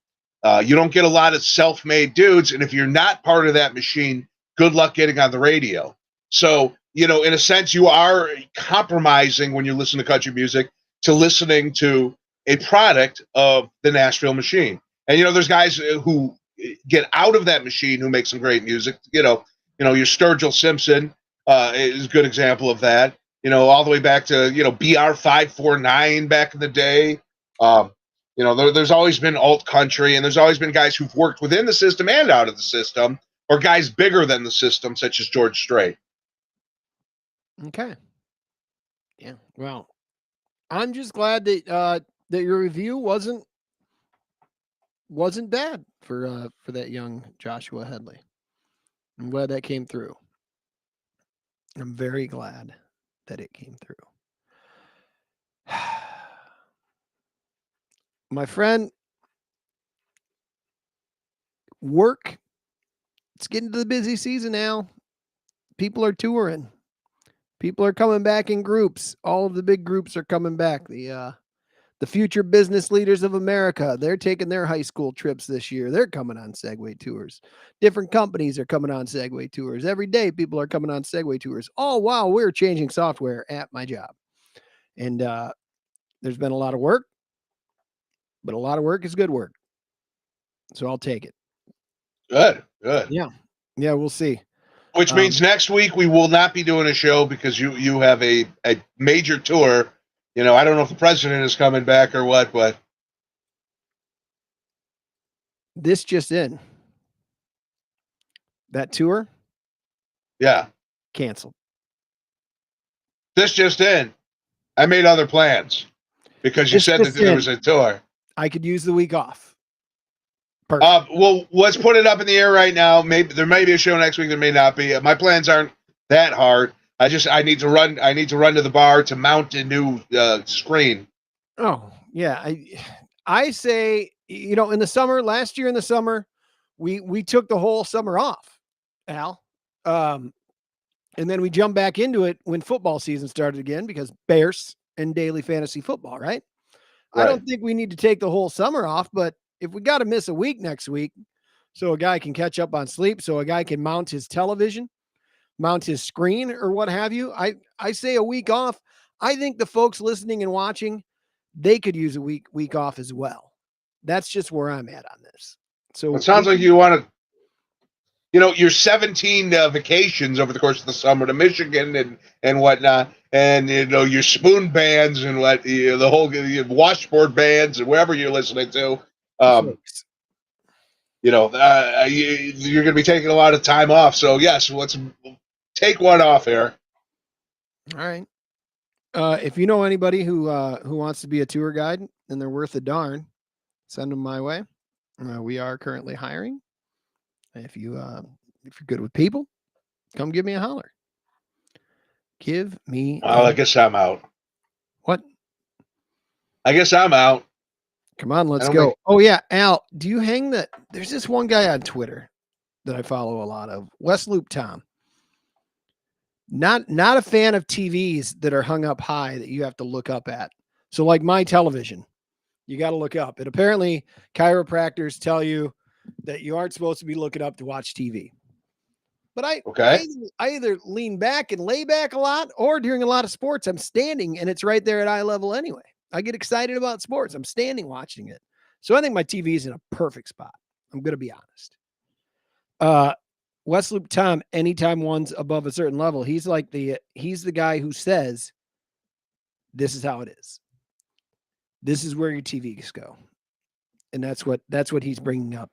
don't get a lot of self-made dudes, and if you're not part of that machine, good luck getting on the radio. So, in a sense, you are compromising when you listen to country music to listening to a product of the Nashville machine. And, there's guys who get out of that machine who make some great music. Your Sturgill Simpson is a good example of that. All the way back to, BR 549 back in the day. There's always been alt country, and there's always been guys who've worked within the system and out of the system, or guys bigger than the system, such as George Strait. Okay. Yeah. Well, I'm just glad that that your review wasn't bad for that young Joshua Headley. I'm glad that came through. I'm very glad that it came through. My friend, work. It's getting to the busy season now. People are touring. People are coming back in groups. All of the big groups are coming back. The future business leaders of America, they're taking their high school trips this year. They're coming on Segway tours. Different companies are coming on Segway tours. Every day, people are coming on Segway tours. All while we're changing software at my job. And there's been a lot of work, but a lot of work is good work. So I'll take it. Good. Yeah, we'll see. Which means next week we will not be doing a show because you have a major tour. I don't know if the president is coming back or what, but this just in. That tour? Yeah. Canceled. This just in. I made other plans because you said that there was a tour. I could use the week off. Well, let's put it up in the air right now. Maybe there may be a show next week. There may not be. My plans aren't that hard. I need to run to the bar to mount a new screen. Oh yeah, I say in the summer, last year in the summer, we took the whole summer off, Al, and then we jumped back into it when football season started again because Bears and daily fantasy football, right? I don't think we need to take the whole summer off, but if we got to miss a week next week, so a guy can catch up on sleep, so a guy can mount his television, mount his screen, or what have you, I say a week off. I think the folks listening and watching, they could use a week off as well. That's just where I'm at on this. So it sounds like you want to, your 17 vacations over the course of the summer to Michigan and whatnot, and your spoon bands and the whole washboard bands and wherever you're listening to. You're going to be taking a lot of time off. So yes, let's take one off here. All right. If you know anybody who wants to be a tour guide and they're worth a darn, send them my way. We are currently hiring. If you If you're good with people, come give me a holler. Give me Well, I guess I'm out. what? I guess I'm out. Come on, let's don't go. think- Oh yeah, Al, do you hang the? There's this one guy on Twitter that I follow a lot of, Westloop Tom. Not a fan of TVs that are hung up high that you have to look up at. So like my television, you got to look up. And apparently chiropractors tell you that you aren't supposed to be looking up to watch TV. But I either lean back and lay back a lot, or during a lot of sports, I'm standing and it's right there at eye level anyway. I get excited about sports. I'm standing watching it. So I think my TV is in a perfect spot. I'm going to be honest. Westloop Tom, anytime one's above a certain level, he's the guy who says, this is how it is. This is where your TVs go. And that's what he's bringing up.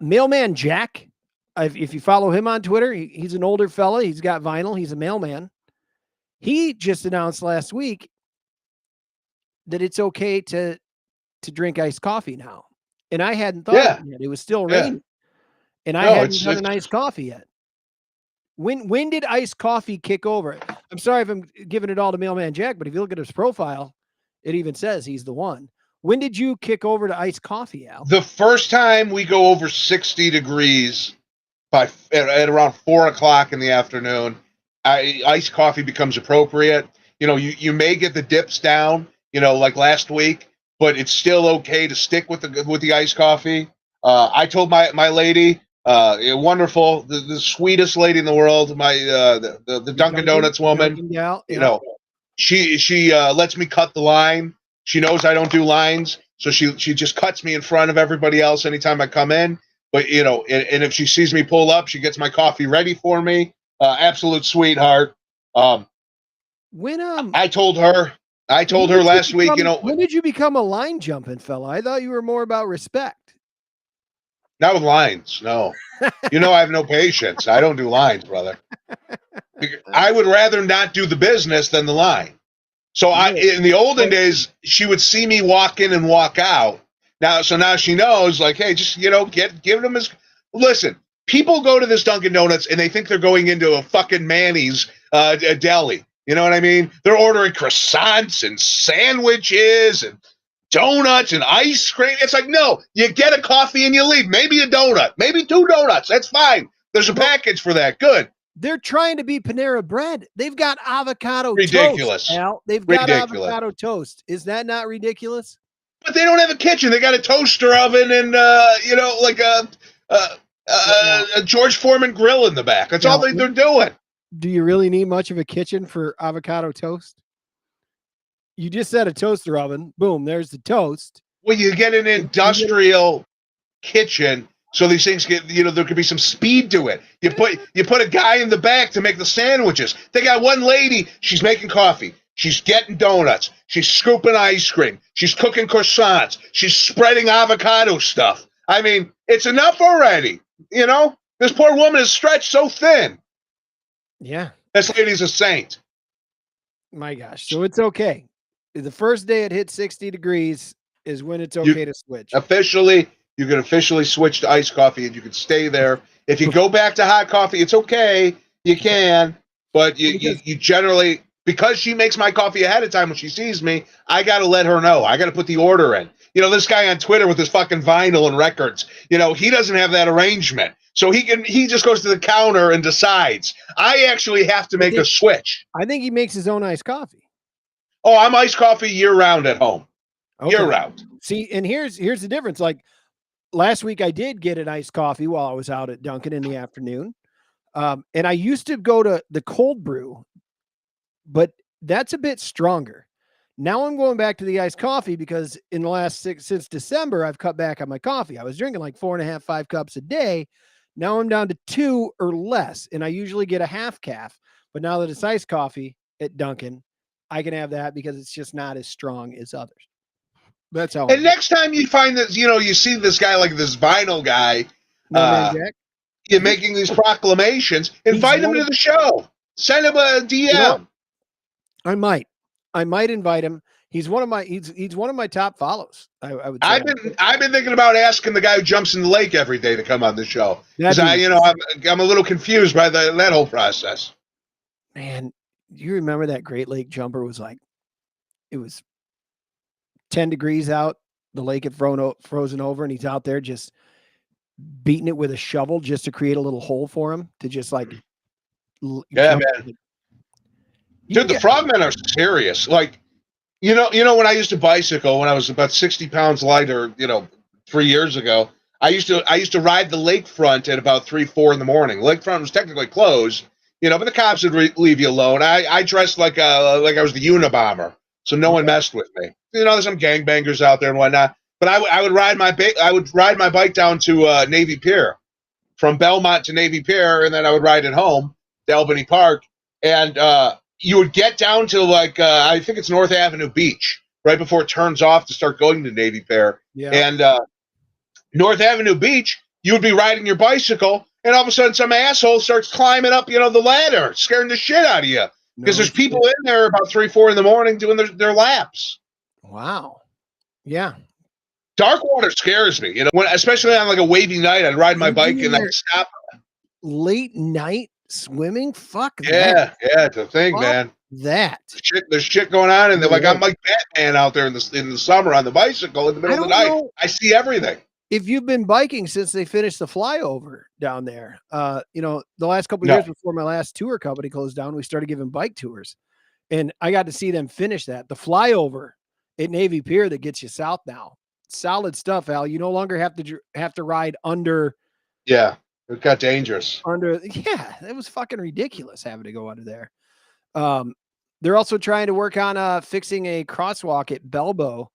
Mailman Jack, if you follow him on Twitter, he's an older fella. He's got vinyl. He's a mailman. He just announced last week that it's okay to drink iced coffee now. And I hadn't thought of it yet. It was still raining. And I hadn't done an iced coffee yet. When did iced coffee kick over? I'm sorry if I'm giving it all to Mailman Jack, but if you look at his profile, it even says he's the one. When did you kick over to iced coffee, Al? The first time we go over 60 degrees at around 4 o'clock in the afternoon, iced coffee becomes appropriate. You may get the dips down, like last week, but it's still okay to stick with the iced coffee. I told my lady, wonderful, the sweetest lady in the world, the Dunkin' Donuts woman, gal, she lets me cut the line. She knows I don't do lines, so she just cuts me in front of everybody else anytime I come in. But and if she sees me pull up, she gets my coffee ready for me. Absolute sweetheart. When I told her last week, when did you become a line jumping fella? I thought you were more about respect. Not with lines, no. I have no patience. I don't do lines, brother. I would rather not do the business than the line. So in the olden days, she would see me walk in and walk out. Now she knows, like, hey, just give them his. Listen, people go to this Dunkin' Donuts and they think they're going into a fucking Manny's a deli. You know what I mean? They're ordering croissants and sandwiches and donuts and ice cream. It's like, no, you get a coffee and you leave. Maybe a donut, maybe 2 donuts. That's fine. There's a package for that. Good. They're trying to be Panera Bread. They've got avocado ridiculous. toast, Al. They've got avocado toast. Is that not ridiculous? But they don't have a kitchen. They got a toaster oven and like a George Foreman grill in the back. That's all they're doing. Do you really need much of a kitchen for avocado toast? You just said a toaster oven. Boom, there's the toast. Well, you get an industrial kitchen, so these things get, there could be some speed to it. You put a guy in the back to make the sandwiches. They got one lady, she's making coffee. She's getting donuts. She's scooping ice cream. She's cooking croissants. She's spreading avocado stuff. I mean, it's enough already. This poor woman is stretched so thin. Yeah. This lady's a saint. My gosh. So it's okay. The first day it hit 60 degrees is when it's okay to switch. You can officially switch to iced coffee and you can stay there. If you go back to hot coffee, it's okay. You can. But you generally, because she makes my coffee ahead of time when she sees me, I got to let her know. I got to put the order in. This guy on Twitter with his fucking vinyl and records, he doesn't have that arrangement. So he just goes to the counter and decides. I actually have to make a switch. I think he makes his own iced coffee. Oh, I'm iced coffee year round at home. Okay. Year round. See, and here's the difference. Like last week I did get an iced coffee while I was out at Dunkin' in the afternoon. And I used to go to the cold brew, but that's a bit stronger. Now I'm going back to the iced coffee because in the last since December, I've cut back on my coffee. I was drinking like 4.5, 5 cups a day. Now I'm down to 2 or less, and I usually get a half calf. But now that it's iced coffee at Dunkin', I can have that because it's just not as strong as others. That's how. And next time you find that, you see this guy, like this vinyl guy, you're making these proclamations, invite him to the show. Send him a DM. I might invite him. He's one of my top follows. I would say. I've been thinking about asking the guy who jumps in the lake every day to come on the show, because I'm a little confused by that whole process. Man, do you remember that Great Lake jumper was like, it was 10 degrees out, the lake had frozen over, and he's out there just beating it with a shovel just to create a little hole for him to just like man. Dude, the frogmen are serious. Like, you know, when I used to bicycle when I was about 60 pounds lighter, 3 years ago, I used to ride the lakefront at about 3-4 in the morning. Lakefront was technically closed, but the cops would leave you alone. I dressed like I was the Unabomber, so no one messed with me. There's some gangbangers out there and whatnot. But I would ride my bike down to Navy Pier, from Belmont to Navy Pier, and then I would ride it home to Albany Park, and you would get down to I think it's North Avenue Beach right before it turns off to start going to Navy Pier. Yeah. And North Avenue Beach, you would be riding your bicycle, and all of a sudden some asshole starts climbing up, the ladder, scaring the shit out of you, because there's people in there about 3-4 in the morning doing their laps. Wow. Yeah. Dark water scares me, especially on like a wavy night. I'd ride my bike and I'd stop. Late night swimming? Fuck that. Yeah, it's a thing, man. That. There's shit going on, and I'm like Batman out there in the summer on the bicycle in the middle of the night. I see everything. If you've been biking since they finished the flyover down there, the last couple of years before my last tour company closed down, we started giving bike tours, and I got to see them finish that. The flyover at Navy Pier that gets you south now. Solid stuff, Al. You no longer have to ride under. Yeah, it got dangerous. It was fucking ridiculous having to go under there. They're also trying to work on fixing a crosswalk at Belbo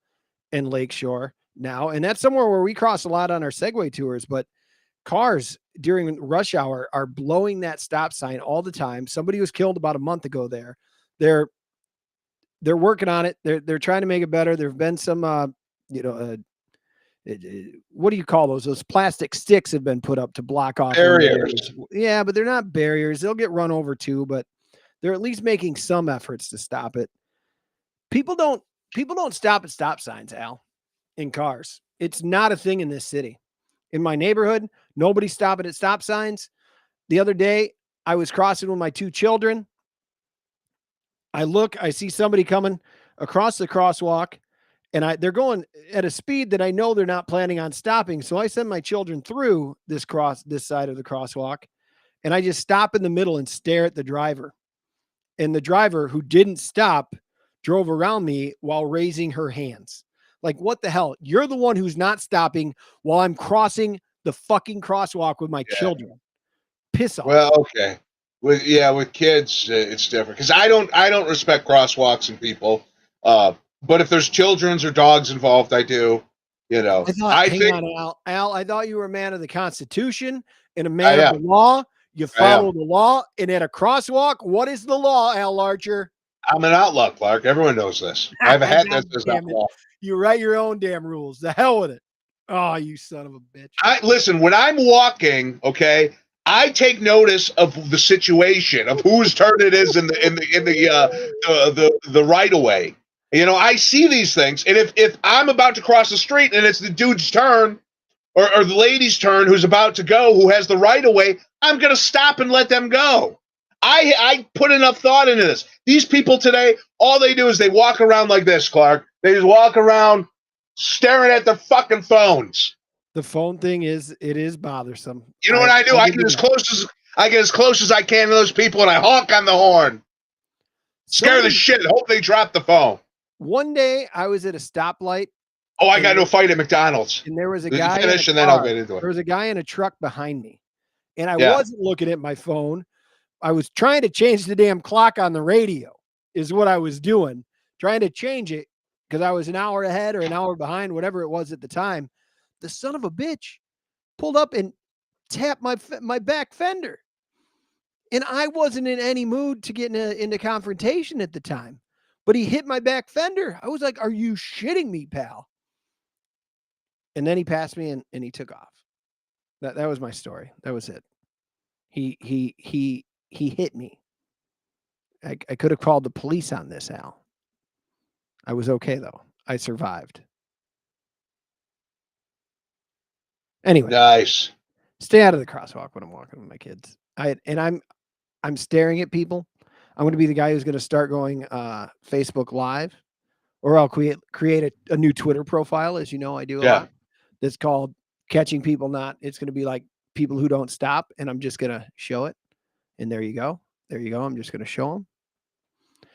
and Lakeshore now, and that's somewhere where we cross a lot on our Segway tours. But cars during rush hour are blowing that stop sign all the time. Somebody was killed about a month ago there. They're working on it. They're trying to make it better. There have been some what do you call those? Those plastic sticks have been put up to block off barriers. Yeah, but they're not barriers. They'll get run over too, but they're at least making some efforts to stop it. People don't stop at stop signs, Al, in cars. It's not a thing in this city. In my neighborhood, nobody's stopping at stop signs. The other day, I was crossing with my 2 children. I see somebody coming across the crosswalk, and they're going at a speed that I know they're not planning on stopping. So I send my children through this side of the crosswalk, and I just stop in the middle and stare at the driver. And the driver, who didn't stop, drove around me while raising her hands. Like, what the hell? You're the one who's not stopping while I'm crossing the fucking crosswalk with my children. Piss off. Well, okay. With kids, it's different, because I don't respect crosswalks and people. But if there's children's or dogs involved, I do. I thought you were a man of the Constitution and a man of the law. You follow the law, and at a crosswalk, what is the law, Al Larcher? I'm an outlaw, Clark. Everyone knows this. I have a hat that says outlaw. You write your own damn rules. The hell with it. Oh, you son of a bitch. Listen, when I'm walking, okay, I take notice of the situation, of whose turn it is in the right of way. I see these things, and if I'm about to cross the street and it's the dude's turn or the lady's turn who's about to go, who has the right of way, I'm gonna stop and let them go. I put enough thought into this. These people today, all they do is they walk around like this, Clark. They just walk around staring at their fucking phones. The phone thing is bothersome. You know what I do? I get as close as I can to those people, and I honk on the horn. Scare the shit. Hope they drop the phone. One day I was at a stoplight. Oh, I got into a fight at McDonald's. And there was a guy. Finish, and then I'll get into it. There was a guy in a truck behind me, and I wasn't looking at my phone. I was trying to change the damn clock on the radio. Is what I was doing, trying to change it because I was an hour ahead or an hour behind, whatever it was at the time. The son of a bitch pulled up and tapped my back fender, and I wasn't in any mood to get into confrontation at the time. But he hit my back fender. I was like, "Are you shitting me, pal?" And then he passed me and he took off. That was my story. That was it. He hit me. I could have called the police on this, Al. I was okay though. I survived. Anyway, Nice. stay out of the crosswalk when I'm walking with my kids. I'm staring at people. I'm going to be the guy who's going to start going Facebook Live, or I'll create a new Twitter profile, as you know I do a Yeah. lot. That's called Catching People Not. It's going to be like people who don't stop, and I'm just going to show it. And there you go. There you go. I'm just going to show them.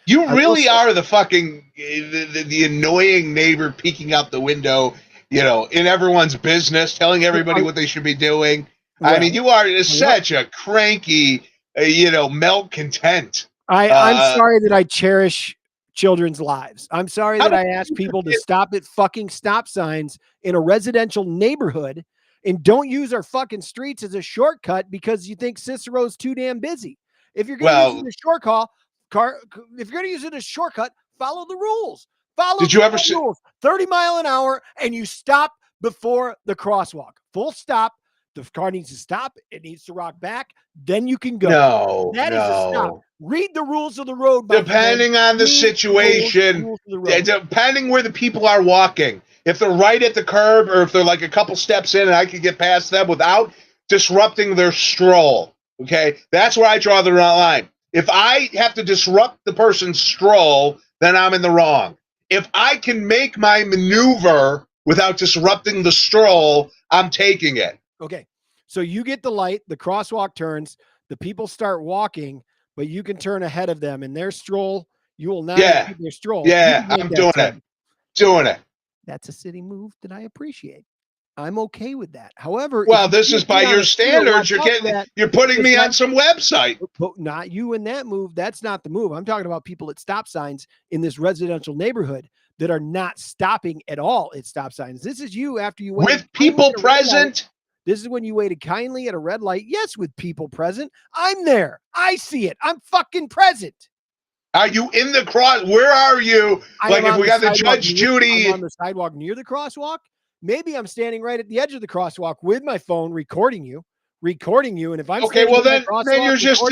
You I will really say- are the fucking the annoying neighbor peeking out the window, in everyone's business, telling everybody what they should be doing. I Well, mean, you are such a cranky, malcontent. I'm sorry that I cherish children's lives. I'm sorry that I ask people to stop at fucking stop signs in a residential neighborhood and don't use our fucking streets as a shortcut because you think Cicero's too damn busy. If you're going to use it as if you're going to use it as a shortcut, follow the rules. Follow Did the you ever see? rules. 30 mile an hour, and you stop before the crosswalk. Full stop. The car needs to stop. It needs to rock back. Then you can go. No, That is a stop. Read the rules of the road. Depending on the situation, depending where the people are walking. If they're right at the curb, or if they're like a couple steps in and I can get past them without disrupting their stroll, okay? That's where I draw the line. If I have to disrupt the person's stroll, then I'm in the wrong. If I can make my maneuver without disrupting the stroll, I'm taking it. Okay. So you get the light, the crosswalk turns, the people start walking, but you can turn ahead of them in their stroll. You will not impede their stroll. Yeah, I'm doing it. Doing it. That's a city move that I appreciate. I'm okay with that. However, well, this is by your standards. You're putting me on some website. But not you in that move. That's not the move. I'm talking about people at stop signs in this residential neighborhood that are not stopping at all at stop signs. This is you after you wait. With people present. This is when you waited kindly at a red light. Yes, with people present. I'm there. I see it. I'm fucking present. Are you in the cross? Where are you? Like if we got the Judge Judy. I'm on the sidewalk near the crosswalk. Maybe I'm standing right at the edge of the crosswalk with my phone recording you. And if I'm okay, well then you're just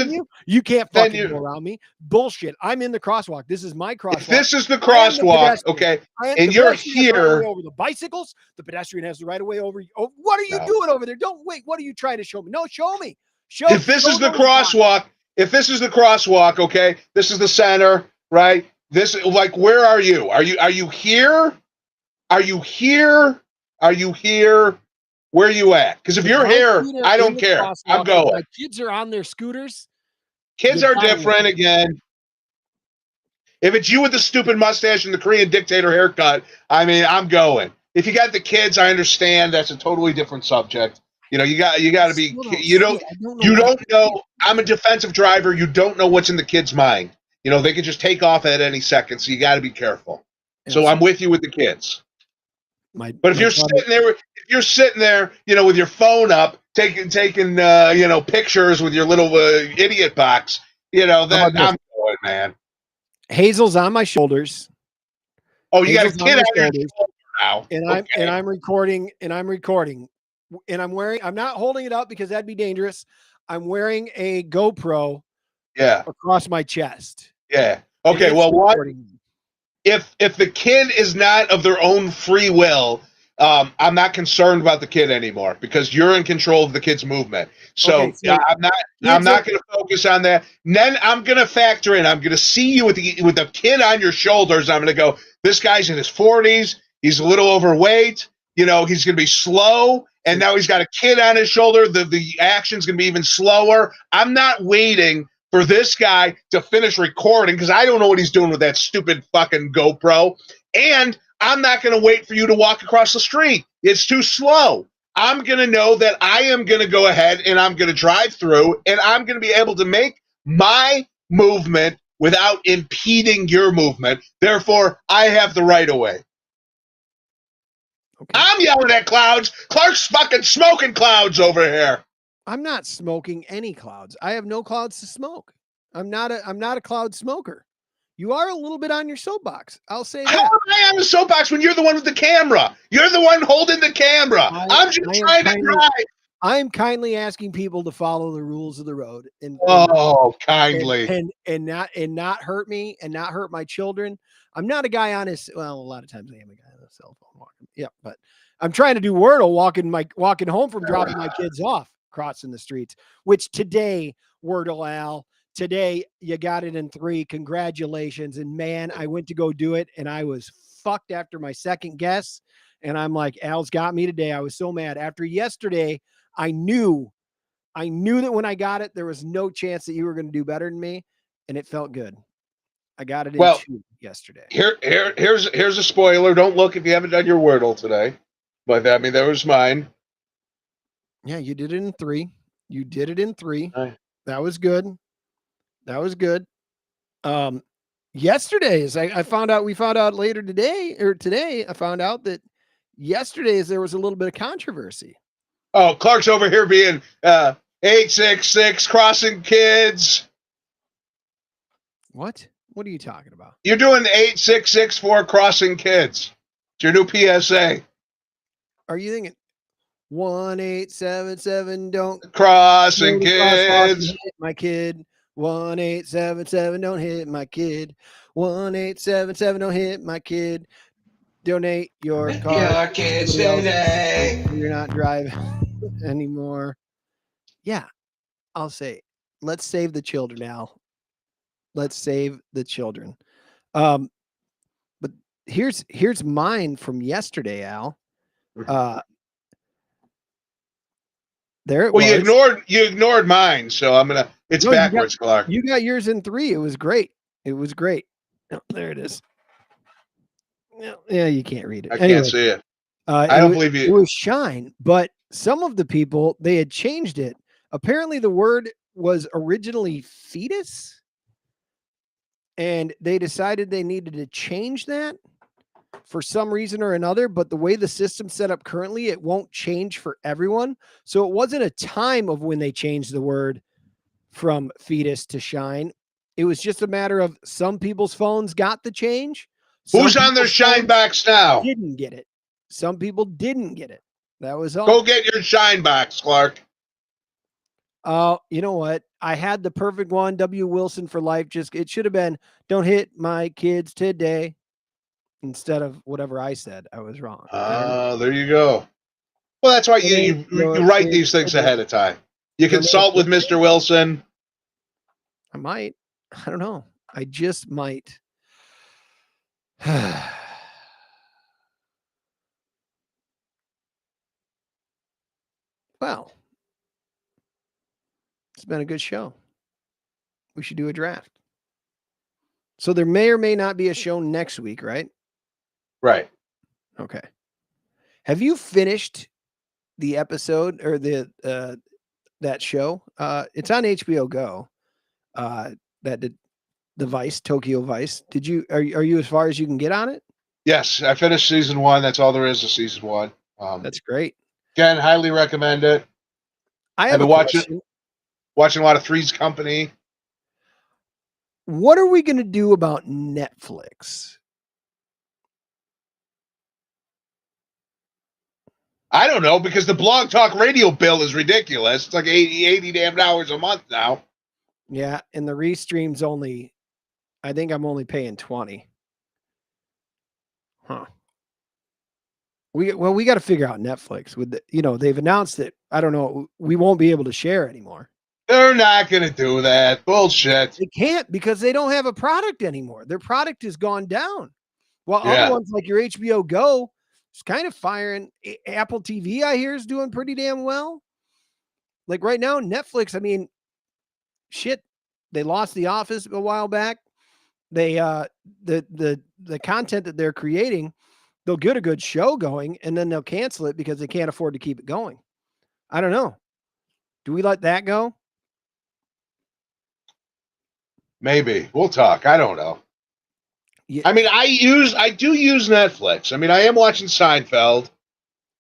you can't fucking go around me. Bullshit. I'm in the crosswalk. This is my crosswalk. If this is the crosswalk, okay, and you're here over the bicycles. The pedestrian has the right of way over. Oh, what are you doing over there? Don't wait. What are you trying to show me? No, show me. If this is the crosswalk, okay, this is the center, right? This like where are you? Are you here? Are you here? Are you here? Where are you at? Because if you're here, I don't care. I'm going. My kids are on their scooters. Kids are different again. If it's you with the stupid mustache and the Korean dictator haircut, I mean, I'm going. If you got the kids, I understand that's a totally different subject. You got to be. You don't know. I'm a defensive driver. You don't know what's in the kid's mind. They could just take off at any second, so you got to be careful. So I'm with you with the kids. But if you're sitting there, with your phone up, taking pictures with your little idiot box, then I'm going, man. Hazel's on my shoulders. Oh, you got a kid on your shoulder now. And I'm recording. And I'm not holding it up because that'd be dangerous. I'm wearing a GoPro across my chest. Yeah. Okay, well, what? If the kid is not of their own free will, I'm not concerned about the kid anymore because you're in control of the kid's movement. So I'm not going to focus on that. And then I'm going to factor in. I'm going to see you with the kid on your shoulders. I'm going to go. This guy's in his 40s. He's a little overweight. He's going to be slow. And now he's got a kid on his shoulder. The action's going to be even slower. I'm not waiting for this guy to finish recording because I don't know what he's doing with that stupid fucking GoPro. And I'm not going to wait for you to walk across the street. It's too slow. I'm going to know that I am going to go ahead and I'm going to drive through and I'm going to be able to make my movement without impeding your movement. Therefore, I have the right of way. Okay. I'm yelling at clouds. Clark's fucking smoking clouds over here. I'm not smoking any clouds. I have no clouds to smoke. I'm not a cloud smoker. You are a little bit on your soapbox. I'll say that. How am I on the soapbox when you're the one with the camera? You're the one holding the camera. I'm just trying to drive. I am kindly asking people to follow the rules of the road and kindly and not hurt me and not hurt my children. I'm not a guy on his. Well, a lot of times I am a guy on a cell phone walking. Yeah, but I'm trying to do Wordle walking home from dropping my kids off, crossing the streets. Which today, Wordle Al, today you got it in 3. Congratulations! And man, I went to go do it, and I was fucked after my second guess. And I'm like, Al's got me today. I was so mad. After yesterday, I knew that when I got it, there was no chance that you were going to do better than me, and it felt good. I got it in 2 yesterday. Here's a spoiler. Don't look if you haven't done your Wordle today. But I mean, there was mine. Yeah, you did it in 3. You did it in 3. Right. That was good. That was good. Yesterday's we found out later today, I found out that yesterday's there was a little bit of controversy. Oh, Clark's over here being 866 crossing kids. What? What are you talking about? You're doing the 866 for crossing kids. It's your new PSA. Are you thinking 1877 don't Crossing kids. Hit my kid. 1877 don't hit my kid. 1877 don't hit my kid. Donate your car. Your kids today. You're not driving anymore. Yeah, I'll say, let's save the children, Al. Let's save the children. But here's mine from yesterday, Al. There it was. You ignored mine, so it's backwards, Clark. You got yours in 3. It was great. Oh, there it is. Yeah, you can't read it. I can't see it. I don't believe you. It was shine, but some of the people, they had changed it. Apparently the word was originally fetus, and they decided they needed to change that for some reason or another, but the way the system's set up currently, it won't change for everyone. So it wasn't a time of when they changed the word from fetus to shine. It was just a matter of some people's phones got the change. Who's on their shine box now? Didn't get it. Some people didn't get it. That was all. Go get your shine box, Clark. Oh, you know what? I had the perfect one. W. Wilson for life. It should have been, don't hit my kids today. Instead of whatever I said. I was wrong. There you go. Well, that's why you write these things ahead of time. You consult with Mr. Wilson. I might. I don't know. I just might. Well, it's been a good show. We should do a draft. So there may or may not be a show next week, right? Right. Okay. Have you finished the episode or that show? It's on HBO Go. The Vice, Tokyo Vice. Are you as far as you can get on it? Yes, I finished season 1. That's all there is to season 1. That's great. Again, highly recommend it. I've been watching a lot of Three's Company. What are we going to do about Netflix? I don't know, because the Blog Talk Radio bill is ridiculous. It's like $80 damn dollars a month now. Yeah, and the restream's I think I'm only paying $20. Huh. We got to figure out Netflix with they've announced that, I don't know, we won't be able to share anymore. They're not going to do that. Bullshit. They can't, because they don't have a product anymore. Their product has gone down. Well, other ones like your HBO Go is kind of firing. Apple TV, I hear, is doing pretty damn well. Like right now, Netflix, I mean, shit, they lost The Office a while back. They the content that they're creating, they'll get a good show going and then they'll cancel it because they can't afford to keep it going. I don't know. Do we let that go? Maybe. We'll talk. I don't know. Yeah. I mean, I do use Netflix. I mean, I am watching Seinfeld,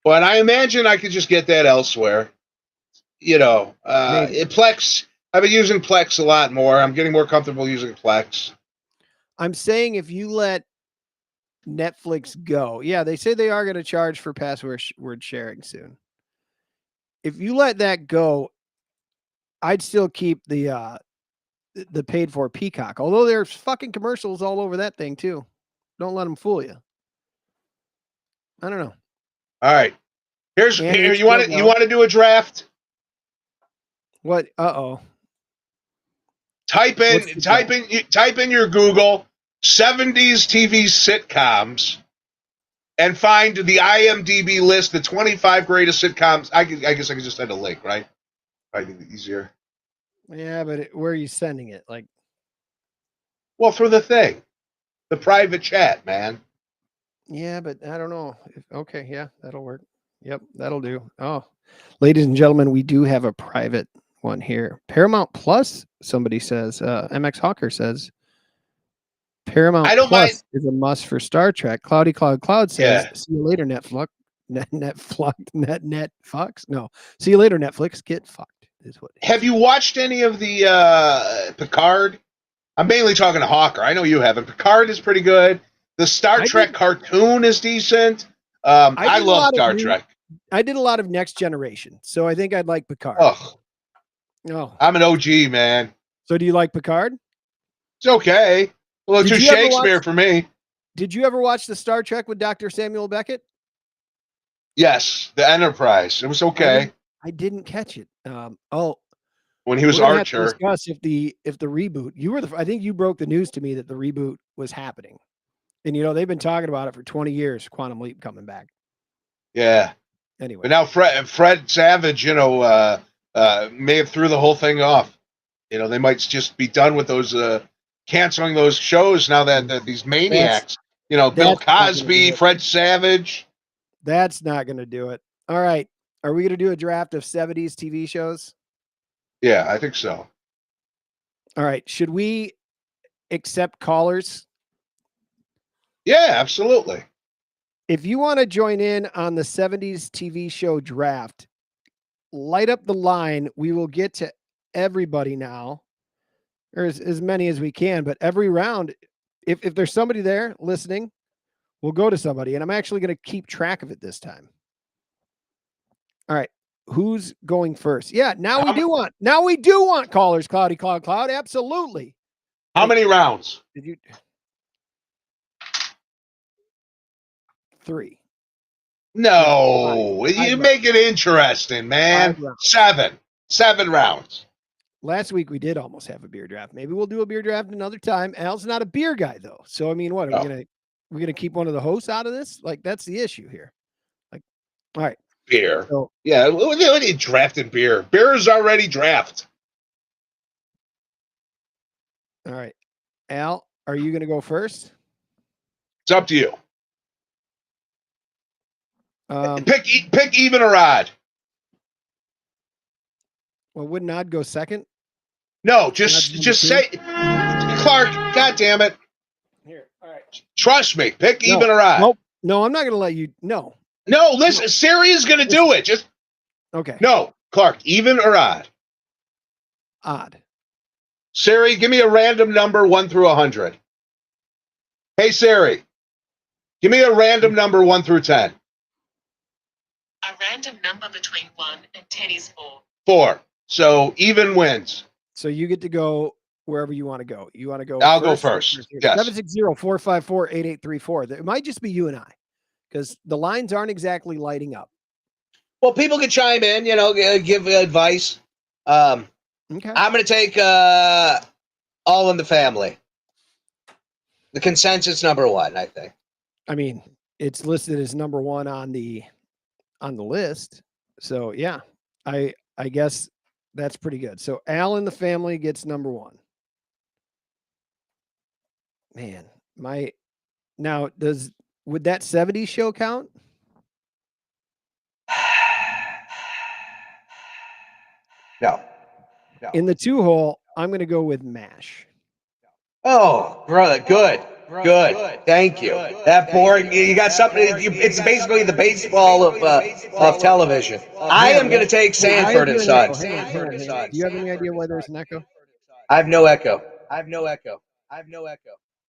but I imagine I could just get that elsewhere. Plex. I've been using Plex a lot more. I'm getting more comfortable using Plex. I'm saying if you let Netflix go, yeah, they say they are going to charge for password sharing soon. If you let that go, I'd still keep the paid for Peacock, although there's fucking commercials all over that thing too. Don't let them fool you. I don't know. All right. Here And you want to do a draft? What? Uh-oh. Type in your Google 70s TV sitcoms and find the IMDb list, the 25 greatest sitcoms. I guess I could just send a link, right? Probably be easier. Yeah, but where are you sending it? Like, well, through the thing, the private chat, man. Yeah, but I don't know. Okay, yeah, that'll work. Yep, that'll do. Oh, ladies and gentlemen, we do have a private one here. Paramount Plus, somebody says. MX Hawker says Paramount I don't Plus mind. is a must for Star Trek. Cloudy Cloud says, "See you later, Netflix." Netflix. No, see you later, Netflix. Get fucked is what. Have you watched any of the Picard? I'm mainly talking to Hawker. I know you haven't. Picard is pretty good. The Star Trek cartoon is decent. I love Star Trek. I did a lot of Next Generation, so I think I'd like Picard. Oh, I'm an OG, man. So do you like Picard? It's okay. A little too Shakespeare for me. Did you ever watch the Star Trek with Dr. Samuel Beckett? Yes, the Enterprise. It was okay. I didn't catch it. When he was Archer. Have to discuss if the reboot. You were I think you broke the news to me that the reboot was happening, and they've been talking about it for 20 years. Quantum Leap coming back. Yeah. Anyway, but now Fred Savage, may have threw the whole thing off. They might just be done with those canceling those shows now that these maniacs. Bill Cosby, Fred Savage. That's not going to do it. All right. Are we going to do a draft of 70s TV shows? Yeah, I think so. All right. Should we accept callers? Yeah, absolutely. If you want to join in on the 70s TV show draft, light up the line. We will get to everybody now, or as many as we can, but every round, if there's somebody there listening, we'll go to somebody, and I'm actually going to keep track of it this time. All right. Who's going first? Yeah, now we do want callers, Cloudy Cloud. Absolutely. How many rounds? Did you 3? No, you make it interesting, man. 7 rounds. Last week we did almost have a beer draft. Maybe we'll do a beer draft another time. Al's not a beer guy though. So I mean, what are we gonna keep one of the hosts out of this? Like, that's the issue here. Like, all right. Beer. So, yeah, what are you drafting beer? Beer is already draft. All right. Al, are you gonna go first? It's up to you. Pick even or odd. Well, wouldn't odd go second? No, just say Clark. God damn it! Here, all right. Trust me. Pick even or odd. Nope. No, I'm not going to let you. No. Listen. Siri is going to do it. Just okay. No, Clark. Even or odd? Odd. Siri, give me a random number 1 through 100. Hey Siri, give me a random number 1 through 10. A random number between 1 and 10 is 4. 4. So even wins. So you get to go wherever you want to go. You want to go? I'll go first. Yes. 760-454-8834. It might just be you and I, because the lines aren't exactly lighting up. Well, people can chime in, give advice. Okay. I'm going to take All in the Family. The consensus number 1, I think. I mean, it's listed as number 1 on the list. So yeah, I guess that's pretty good. So Al in the Family gets number 1. Man, now would that 70s show count? No. In the 2-hole, I'm going to go with MASH. Oh, brother, good. Thank you. That boring. You got something. It's basically the baseball of television. I am going to take Sanford and Sons. Do you have any idea why there's an echo? I have no echo.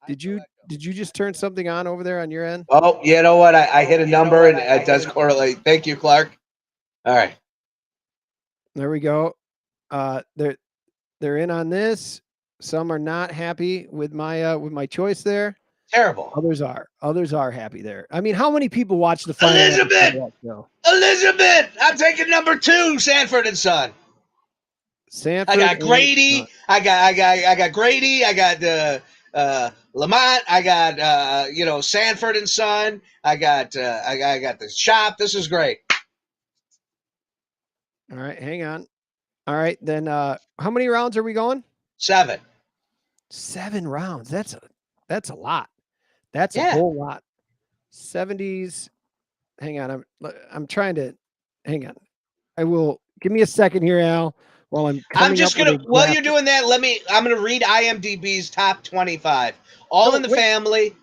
Did you just turn something on over there on your end? Oh, you know what? I hit a number and it does correlate. Thank you, Clark. All right. There we go. They're in on this. Some are not happy with my choice there. Terrible. Others are happy there. I mean, how many people watch the final episode of that show? Elizabeth, I'm taking number 2, Sanford and Son. Sanford. I got Grady. I got Grady. I got Lamont. I got Sanford and Son. I got the shop. This is great. All right, hang on. All right, then how many rounds are we going? 7. 7 rounds. That's a lot. That's a Yeah. whole lot. 70s. Hang on. I'm trying to hang on. I will give me a second here, Al, while I'm just gonna while you're doing that, I'm gonna read IMDb's top 25. All in the Family,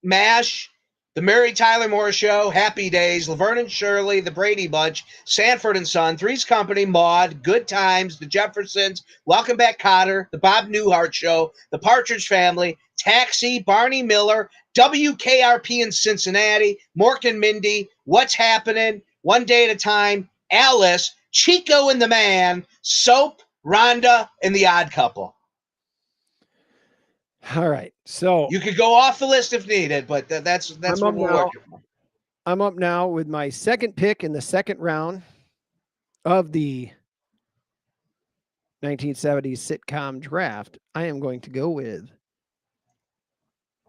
MASH, The Mary Tyler Moore Show, Happy Days, Laverne and Shirley, The Brady Bunch, Sanford and Son, Three's Company, Maude, Good Times, The Jeffersons, Welcome Back Kotter, The Bob Newhart Show, The Partridge Family, Taxi, Barney Miller, WKRP in Cincinnati, Mork and Mindy, What's Happening, One Day at a Time, Alice, Chico and the Man, Soap, Rhonda, and The Odd Couple. All right. So you could go off the list if needed, but that's what we're working for. I'm up now with my second pick in the second round of the 1970s sitcom draft. I am going to go with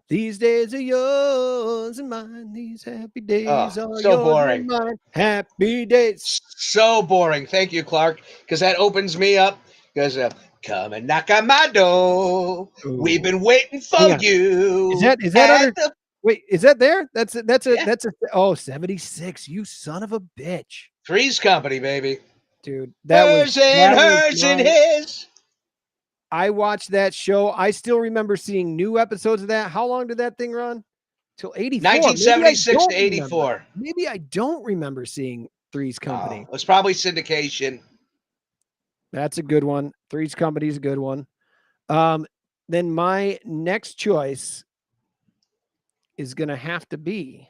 These Days Are Yours and Mine. These happy days are so yours boring. and mine. Happy days. So boring. Thank you, Clark, because that opens me up. Because come and knock on my door. Ooh. We've been waiting for you. Is that under? Wait, is that there? That's a 76. You son of a bitch. Three's Company, baby. Dude, hers and his. I watched that show. I still remember seeing new episodes of that. How long did that thing run? Till 84. 1976 to 84. Maybe I don't remember seeing Three's Company. It was probably syndication. That's a good one. Three's Company is a good one. Then my next choice is going to have to be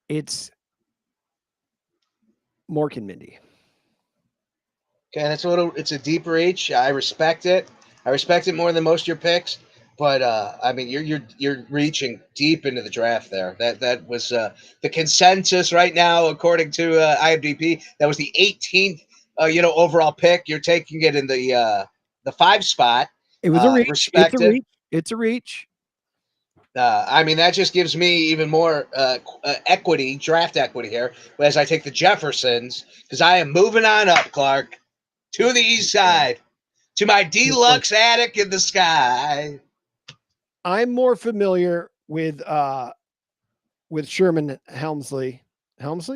it's Mork and Mindy. Okay, it's a deep reach. I respect it. I respect it more than most of your picks. But I mean, you're reaching deep into the draft there. That was the consensus right now, according to IMDb. That was the 18th, overall pick. You're taking it in the 5 spot. It was a reach. Respect it. It's a reach. I mean, that just gives me even more draft equity here, as I take the Jeffersons, because I am moving on up, Clark, to the east side, to my deluxe attic in the sky. I'm more familiar with Sherman Helmsley.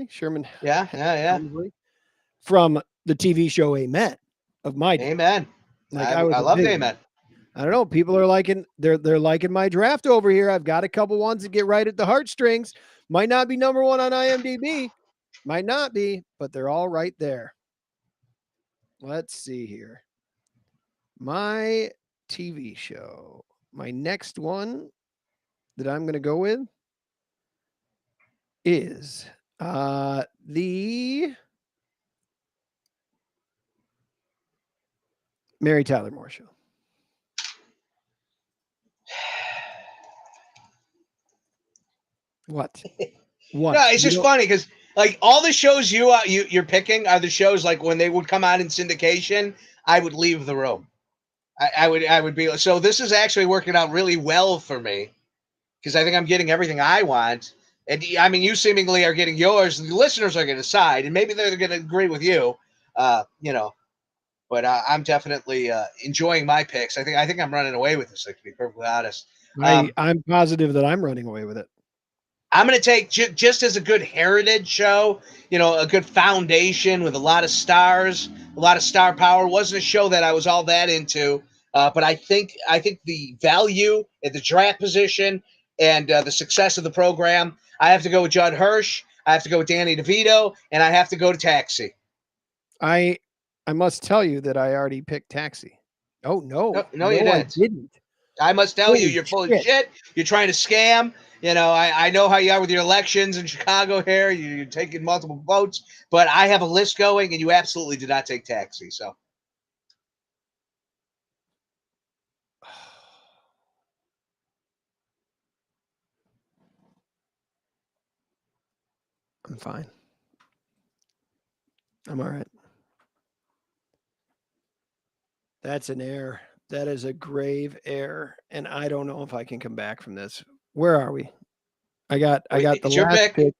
Sherman. Yeah. Helmsley, from the TV show Amen of my day. Amen. Like I love Amen. I don't know. People are liking they're liking my draft over here. I've got a couple ones that get right at the heartstrings. Might not be number 1 on IMDb. Might not be, but they're all right there. Let's see here. My TV show. My next one that I'm going to go with is the Mary Tyler Moore Show. What? No, it's just funny because like all the shows you're picking are the shows like when they would come out in syndication, I would leave the room. I would be so. This is actually working out really well for me because I think I'm getting everything I want. And I mean, you seemingly are getting yours, and the listeners are going to decide, and maybe they're going to agree with you. But I'm definitely enjoying my picks. I think I'm running away with this. Like, to be perfectly honest, I'm positive that I'm running away with it. I'm going to take just as a good heritage show, a good foundation with a lot of stars, a lot of star power. Wasn't a show that I was all that into, but I think the value at the draft position and the success of the program, I have to go with Judd Hirsch. I have to go with Danny DeVito, and I have to go to Taxi. I must tell you that I already picked Taxi. Oh, no. No, you didn't. I didn't. I must tell you, you're full of shit. You're trying to scam. I know how you are with your elections in Chicago here. You're taking multiple votes, but I have a list going, and you absolutely did not take Taxi. So fine. I'm all right. That's an error. That is a grave error, and I don't know if I can come back from this. Where are we? I got the It's your last pick.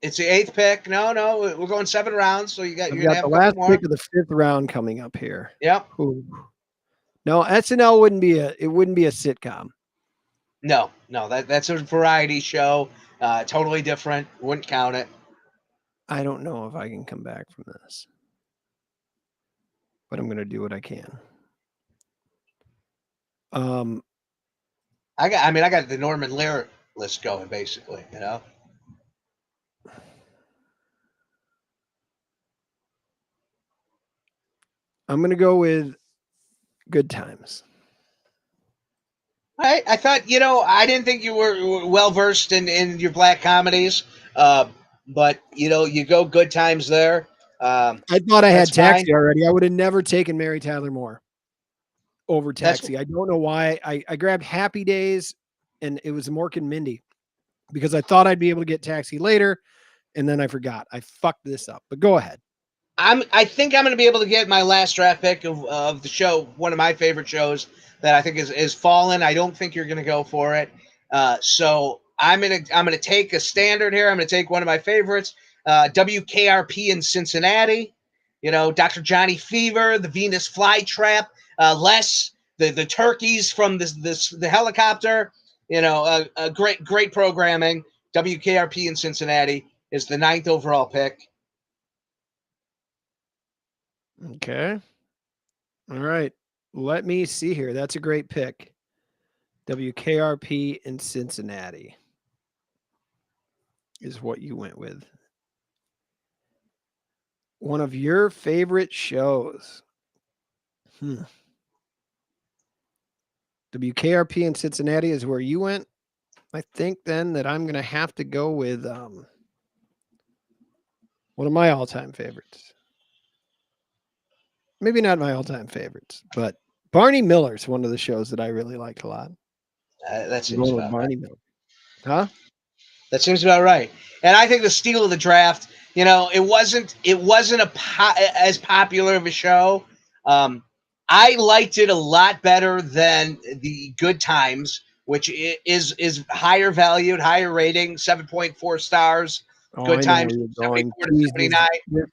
It's the 8th pick. No, we're going 7 rounds, so you're I've gonna got have the a couple last more. pick of the 5th round coming up here. Yep. Ooh. No, SNL wouldn't be a sitcom. No, that's a variety show. Totally different. Wouldn't count it. I don't know if I can come back from this, but I'm going to do what I can. I got the Norman Lear list going, basically. You know. I'm going to go with Good Times. All right. I thought, I didn't think you were well versed in your black comedies, but you go Good Times there. I thought I had That's fine. Taxi already. I would have never taken Mary Tyler Moore over That's- Taxi. I don't know why. I grabbed Happy Days, and it was Mork and Mindy because I thought I'd be able to get Taxi later, and then I forgot. I fucked this up. But go ahead. I think I'm going to be able to get my last draft pick of the show. One of my favorite shows that I think is Fallen. I don't think you're going to go for it. So I'm gonna take a standard here. I'm gonna take one of my favorites, WKRP in Cincinnati. Dr. Johnny Fever, the Venus Flytrap, Les, the turkeys from the helicopter. Great programming. WKRP in Cincinnati is the 9th overall pick. Okay. All right. Let me see here. That's a great pick. WKRP in Cincinnati is what you went with. One of your favorite shows. WKRP in Cincinnati is where you went. I think then that I'm going to have to go with one of my all-time favorites. Maybe not my all-time favorites, but Barney Miller's one of the shows that I really liked a lot. That seems about Barney right. Miller. Huh? That seems about right. And I think the steal of the draft, it wasn't as popular of a show. I liked it a lot better than the Good Times, which is higher valued, higher rating, 7.4 stars. Oh, Good I know Times, where you're going. 74 to 79.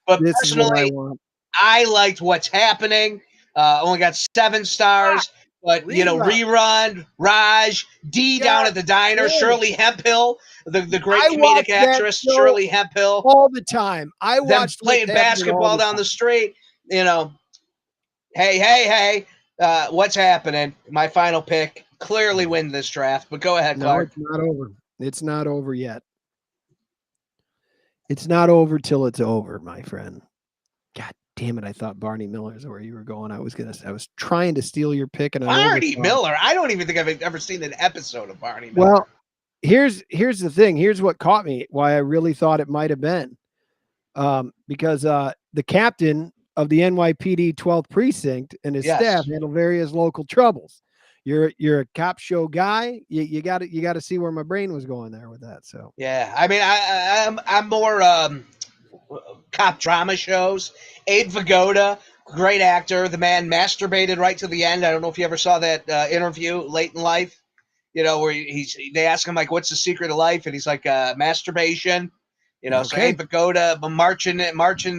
But This is what I personally, want. I liked What's Happening. Only got 7 stars. But, Rerun, Raj, D down at the diner, Shirley Hemphill, the great comedic actress, Shirley Hemphill. All the time. I them watched playing basketball down the street. Hey, what's happening? My final pick. Clearly win this draft, but go ahead, Clark. No, it's not over. It's not over yet. It's not over till it's over, my friend. God damn it! I thought Barney Miller is where you were going. I was trying to steal your pick, and Barney Miller. I don't even think I've ever seen an episode of Barney Miller. Well, here's the thing. Here's what caught me. Why I really thought it might have been, because the captain of the NYPD 12th precinct and his staff handle various local troubles. You're a cop show guy. You got to see where my brain was going there with that. So yeah, I mean, I'm more cop drama shows. Abe Vigoda, great actor. The man masturbated right to the end. I don't know if you ever saw that interview late in life. Where they ask him like, "What's the secret of life?" And he's like, "Masturbation." So Abe Vigoda marching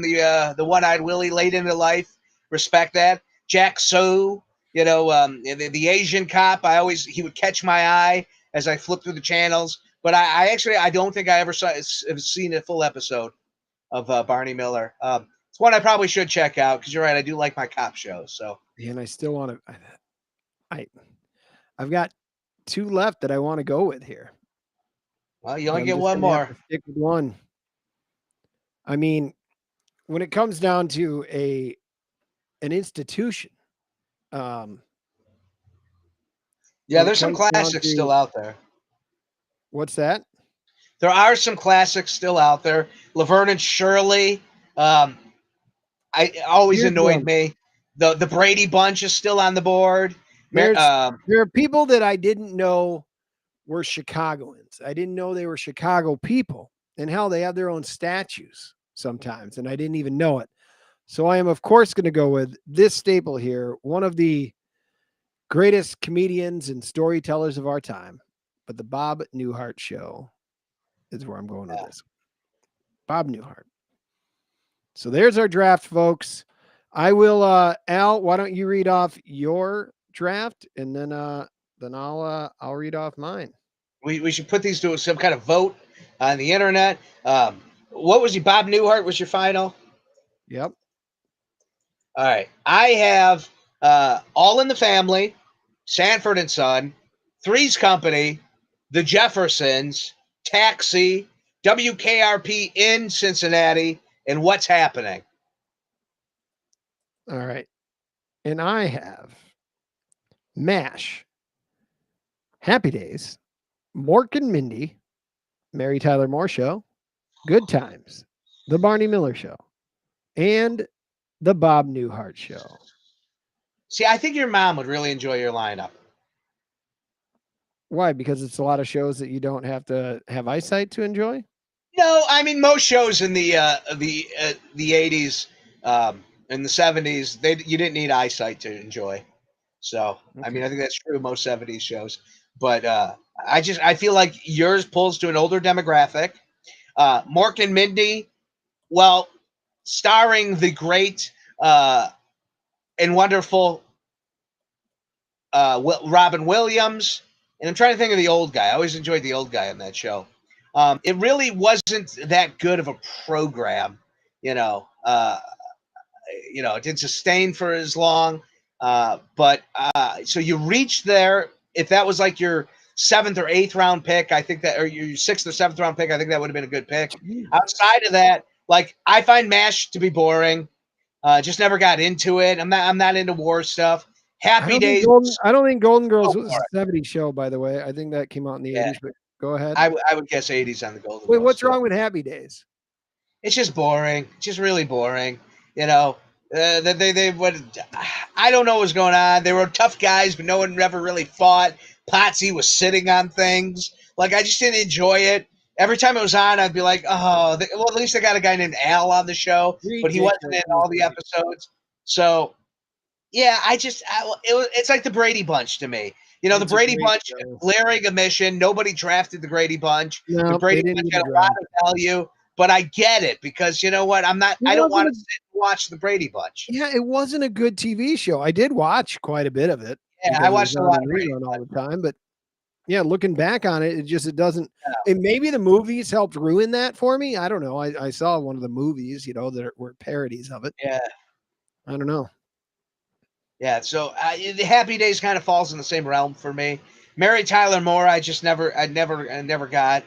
the one-eyed Willie late into life. Respect that. Jack So, the Asian cop. He would catch my eye as I flipped through the channels. But I don't think I ever have seen a full episode of Barney Miller. It's one I probably should check out because you're right. I do like my cop shows. So and I still want to. I've got 2 left that I want to go with here. Well, you only get one more. Stick with one. I mean, when it comes down to an institution, yeah, there's some classics still out there. What's that? There are some classics still out there. Laverne and Shirley. I always annoyed me. The Brady Bunch is still on the board. There are people that I didn't know were Chicagoans. I didn't know they were Chicago people. And hell, they have their own statues sometimes, and I didn't even know it. So I am, of course, going to go with this staple here, one of the greatest comedians and storytellers of our time. But the Bob Newhart Show is where I'm going with this. Bob Newhart. So there's our draft, folks. I will, Al, why don't you read off your draft, and then I'll read off mine. We should put these to some kind of vote on the internet. What was your Bob Newhart was your final? Yep. All right. I have All in the Family, Sanford and Son, Three's Company, The Jeffersons, Taxi, WKRP in Cincinnati, and What's Happening. All right. And I have MASH, Happy Days, Mork and Mindy, Mary Tyler Moore Show, Good Times, The Barney Miller Show, and The Bob Newhart Show. See, I think your mom would really enjoy your lineup. Why? Because it's a lot of shows that you don't have to have eyesight to enjoy? No, I mean most shows in the 80s and the 70s, you didn't need eyesight to enjoy. So, I mean, I think that's true of most 70s shows. But I feel like yours pulls to an older demographic. Mork and Mindy, well, starring the great and wonderful Robin Williams. And I'm trying to think of the old guy. I always enjoyed the old guy on that show. It really wasn't that good of a program, it didn't sustain for as long. But so you reached there. If that was like your 7th or 8th round pick, I think that, or your 6th or 7th round pick, I think that would have been a good pick. Outside of that, like I find MASH to be boring. Just never got into it. I'm not into war stuff. Happy Days. I don't think Golden Girls was a 70s show, by the way. I think that came out in the 80s, but go ahead. I would guess 80s on the Golden Girls. Wait, what's wrong with Happy Days? It's just boring. It's just really boring. They would. I don't know what was going on. They were tough guys, but no one ever really fought. Potsy was sitting on things. Like I just didn't enjoy it. Every time it was on, I'd be like, well, at least I got a guy named Al on the show, but he wasn't in all the episodes. So, yeah, it's like the Brady Bunch to me. The Brady Bunch, glaring omission. Nobody drafted the Brady Bunch. No, the Brady Bunch had a lot of value, but I get it because you know what? I don't want to sit and watch the Brady Bunch. Yeah, it wasn't a good TV show. I did watch quite a bit of it. Yeah, I watched a lot of Brady all the time, but yeah, looking back on it, it doesn't. And maybe the movies helped ruin that for me. I don't know. I saw one of the movies, that were parodies of it. Yeah, I don't know. Yeah, so the Happy Days kind of falls in the same realm for me. Mary Tyler Moore, I never got.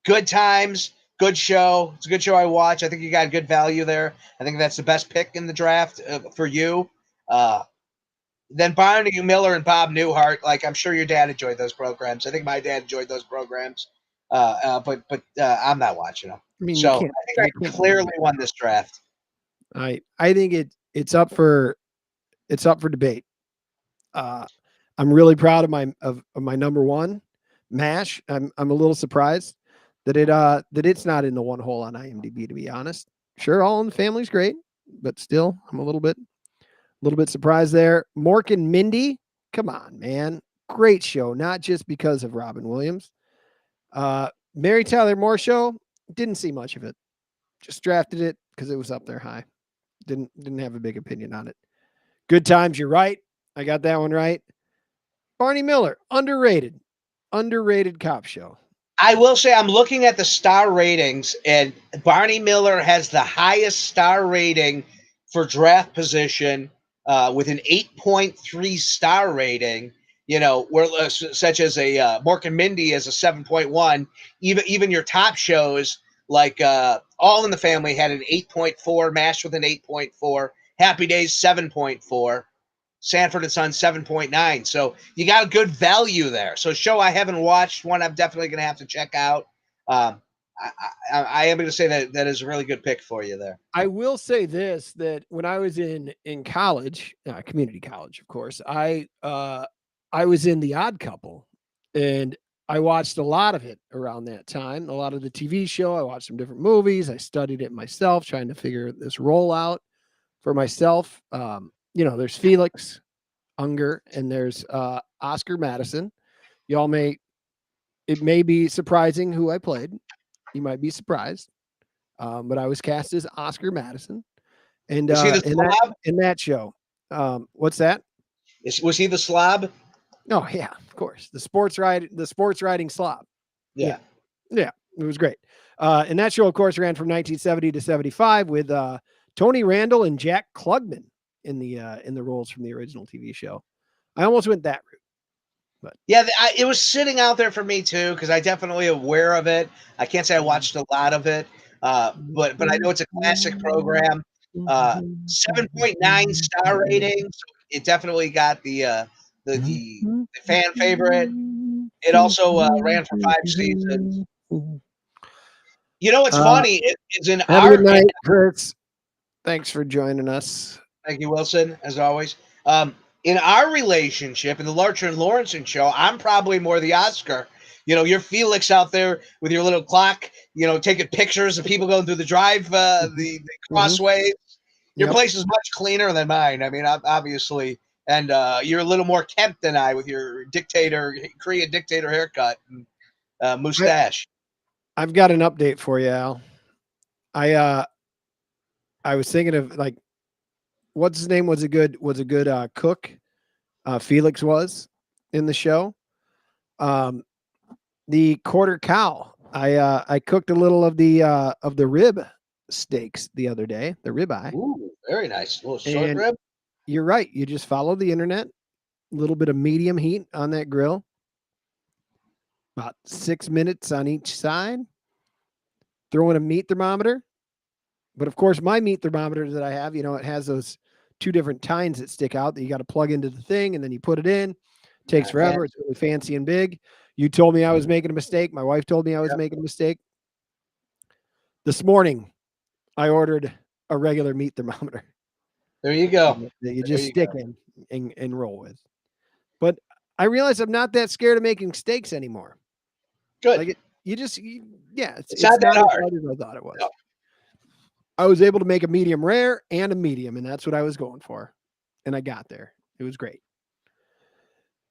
Good Times, good show. It's a good show I watch. I think you got good value there. I think that's the best pick in the draft for you. Then Barney Miller and Bob Newhart, like I'm sure your dad enjoyed those programs. I think my dad enjoyed those programs, but I'm not watching them. I think I clearly won this draft. I think it's up for debate. I'm really proud of my number one, MASH. I'm a little surprised that it's not in the one hole on IMDb, to be honest. Sure, All in the Family's great, but still, I'm a little bit surprised there. Mork and Mindy, come on, man. Great show, not just because of Robin Williams. Mary Tyler Moore Show, didn't see much of it. Just drafted it because it was up there high. Didn't have a big opinion on it. Good Times, you're right. I got that one right. Barney Miller, underrated cop show. I will say I'm looking at the star ratings, and Barney Miller has the highest star rating for draft position with an 8.3 star rating. Where such as a Mork and Mindy is a 7.1. Even your top shows like All in the Family had an 8.4, MASH with an 8.4, Happy Days 7.4. Sanford and Son 7.9. So you got a good value there. So a show I haven't watched, one I'm definitely going to have to check out. I am going to say that is a really good pick for you there. I will say this, that when I was in college, community college, of course, I was in The Odd Couple, and I watched a lot of it around that time, a lot of the TV show. I watched some different movies. I studied it myself, trying to figure this role out for myself. There's Felix Unger and there's Oscar Madison. Y'all it may be surprising who I played. You might be surprised, but I was cast as Oscar Madison, and Was he the slob? in that show. What's that? Was he the slob? Oh yeah, of course. The sports riding slob. Yeah. Yeah, it was great. And that show, of course, ran from 1970 to 75 with Tony Randall and Jack Klugman in the roles from the original TV show. I almost went that route. But yeah, it was sitting out there for me too because I definitely aware of it. I can't say I watched a lot of it, but I know it's a classic program. 7.9 star rating. So it definitely got the fan favorite. It also ran for 5 seasons. You know what's funny is in have a good night, Fritz. Thanks for joining us. Thank you, Wilson, as always. In our relationship, in the Larcher and Lawrenson show, I'm probably more the Oscar. You're Felix out there with your little clock, taking pictures of people going through the drive, the crossways. Your place is much cleaner than mine. I mean, obviously. And you're a little more kempt than I with your Korean dictator haircut and mustache. I've got an update for you, Al. I was thinking of what's his name was a good cook. Felix was in the show. The quarter cow. I cooked a little of the rib steaks the other day. The ribeye. Ooh, very nice. A little short rib. You're right. You just follow the internet. A little bit of medium heat on that grill. About 6 minutes on each side. Throw in a meat thermometer. But of course, my meat thermometer that I have, it has those 2 different tines that stick out that you got to plug into the thing and then you put it in. It takes forever. It's really fancy and big. You told me I was making a mistake. My wife told me I was making a mistake. This morning, I ordered a regular meat thermometer. There you go. That you just stick in and roll with. But I realized I'm not that scared of making steaks anymore. Good. It's not that hard as I thought it was. No. I was able to make a medium rare and a medium, and that's what I was going for. And I got there. It was great.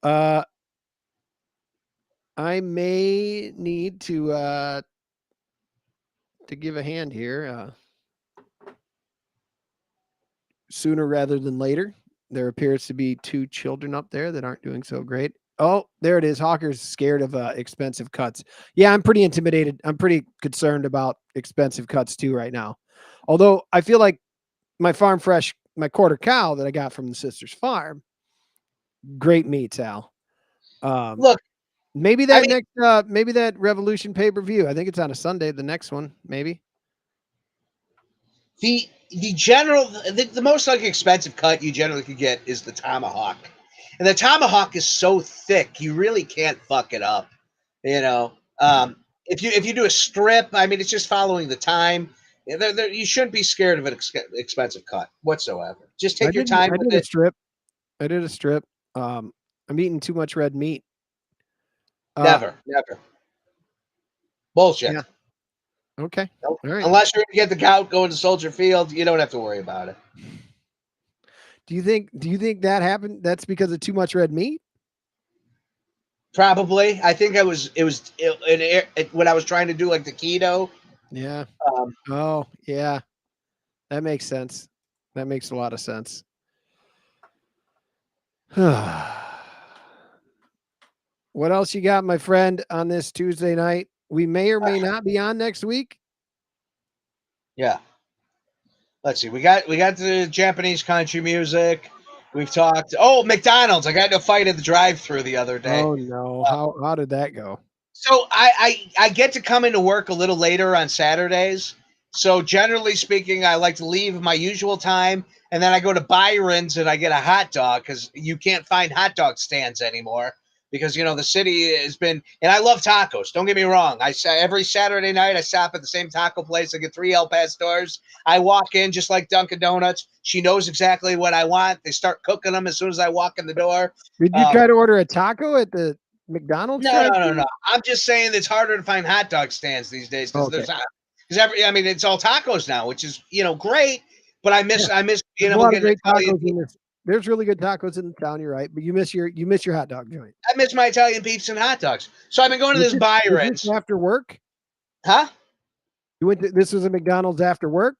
I may need to give a hand here sooner rather than later. There appears to be 2 children up there that aren't doing so great. Oh, there it is. Hawker's scared of expensive cuts. Yeah, I'm pretty intimidated. I'm pretty concerned about expensive cuts too right now. Although I feel like my farm fresh, my quarter cow that I got from the sister's farm, great meats, Al. Look, maybe that maybe that Revolution pay-per-view. I think it's on a Sunday. The next one, maybe. The general, the most expensive cut you generally could get is the tomahawk, and the tomahawk is so thick you really can't fuck it up. If you do a strip, I mean, it's just following the time. You shouldn't be scared of an expensive cut whatsoever. Just take your time with it. I did a strip. I'm eating too much red meat. Never. Bullshit. Yeah. Okay. Nope. All right. Unless you're going to get the gout going to Soldier Field, you don't have to worry about it. Do you think that happened? That's because of too much red meat? Probably. I think it was when I was trying to do the keto. Yeah. Oh, yeah. That makes sense. That makes a lot of sense. What else you got, my friend, on this Tuesday night? We may or may not be on next week. Yeah. Let's see. We got the Japanese country music. We've talked. Oh, McDonald's. I got in a fight at the drive-thru the other day. Oh no. How did that go? So I get to come into work a little later on Saturdays. So generally speaking, I like to leave my usual time, and then I go to Byron's and I get a hot dog because you can't find hot dog stands anymore because the city has been. And I love tacos. Don't get me wrong. Every Saturday night I stop at the same taco place. I get 3 El Pastors. I walk in just like Dunkin' Donuts. She knows exactly what I want. They start cooking them as soon as I walk in the door. Did you try to order a taco at the McDonald's No, drive? no. I'm just saying it's harder to find hot dog stands these days because Okay. it's all tacos now, which is great. But I miss There's being a able to lot get of an great Italian. tacos in this. There's really good tacos in the town. You're right, but you miss your hot dog joint. I miss my Italian pizza and hot dogs. So I've been going to this Was Byron's, this after work? huh? You went to this was a McDonald's after work?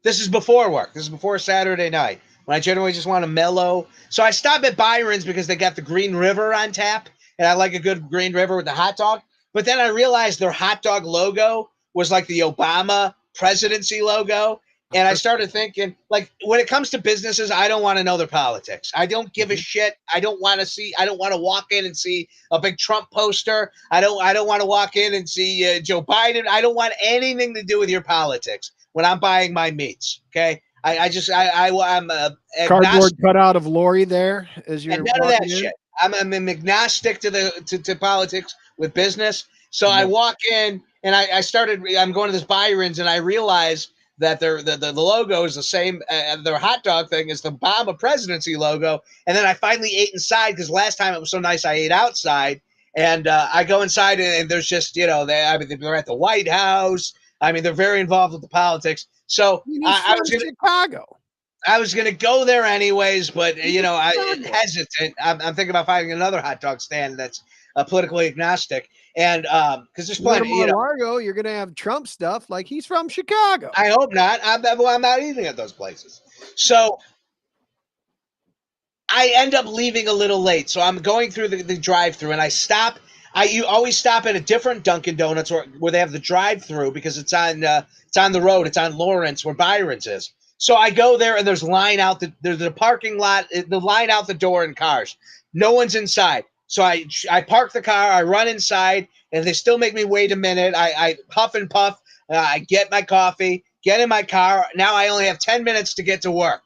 This is before work. This is before Saturday night when I generally just want to mellow. So I stop at Byron's because they got the Green River on tap, and I like a good Green River with the hot dog. But then I realized their hot dog logo was like the Obama presidency logo. And I started thinking, like, when it comes to businesses, I don't want to know their politics. I don't give a shit. I don't want to walk in and see a big Trump poster. I don't want to walk in and see Joe Biden. I don't want anything to do with your politics when I'm buying my meats. Okay. I'm Cardboard agnostic, cutout of Lori there as you're and none of walking that in. shit. I'm agnostic to politics with business. So I Yeah. walk in and I'm going to this Byron's and I realize that the logo is the same. Their hot dog thing is the Obama presidency logo. And then I finally ate inside because last time it was so nice I ate outside. And I go inside and there's just, they're at the White House. I mean, they're very involved with the politics. So He's I from Chicago. was going to go there anyways, but Chicago. hesitant. I'm thinking about finding another hot dog stand that's politically agnostic, and because there's You go to plenty. Mar-a-Lago, you're gonna have Trump stuff like he's from Chicago. I hope not. I'm not eating at those places, so I end up leaving a little late. So I'm going through the drive-through, and I stop. You always stop at a different Dunkin' Donuts where they have the drive-through because it's on the road. It's on Lawrence where Byron's is. So I go there and there's line out there's the parking lot, the line out the door in cars. No one's inside. So I park the car, I run inside, and they still make me wait a minute. I huff and puff. I get my coffee, get in my car. Now I only have 10 minutes to get to work.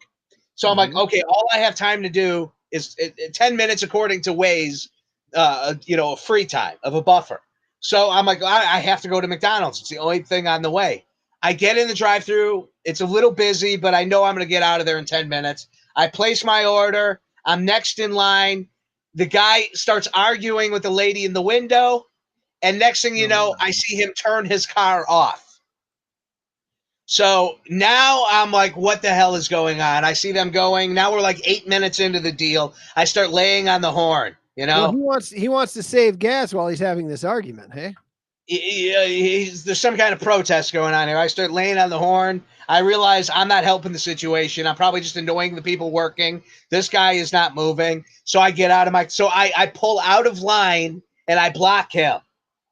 So I'm like, okay, all I have time to do is 10 minutes according to Waze, a free time of a buffer. So I'm like, I have to go to McDonald's. It's the only thing on the way. I get in the drive-through. It's a little busy, but I know I'm going to get out of there in 10 minutes. I place my order. I'm next in line. The guy starts arguing with the lady in the window. And next thing you know, I see him turn his car off. So now I'm like, what the hell is going on? I see them going. Now we're like 8 minutes into the deal. I start laying on the horn, Well, he wants to save gas while he's having this argument, hey? There's some kind of protest going on here. I start laying on the horn. I realize I'm not helping the situation. I'm probably just annoying the people working. This guy is not moving. So I get out of I pull out of line and I block him.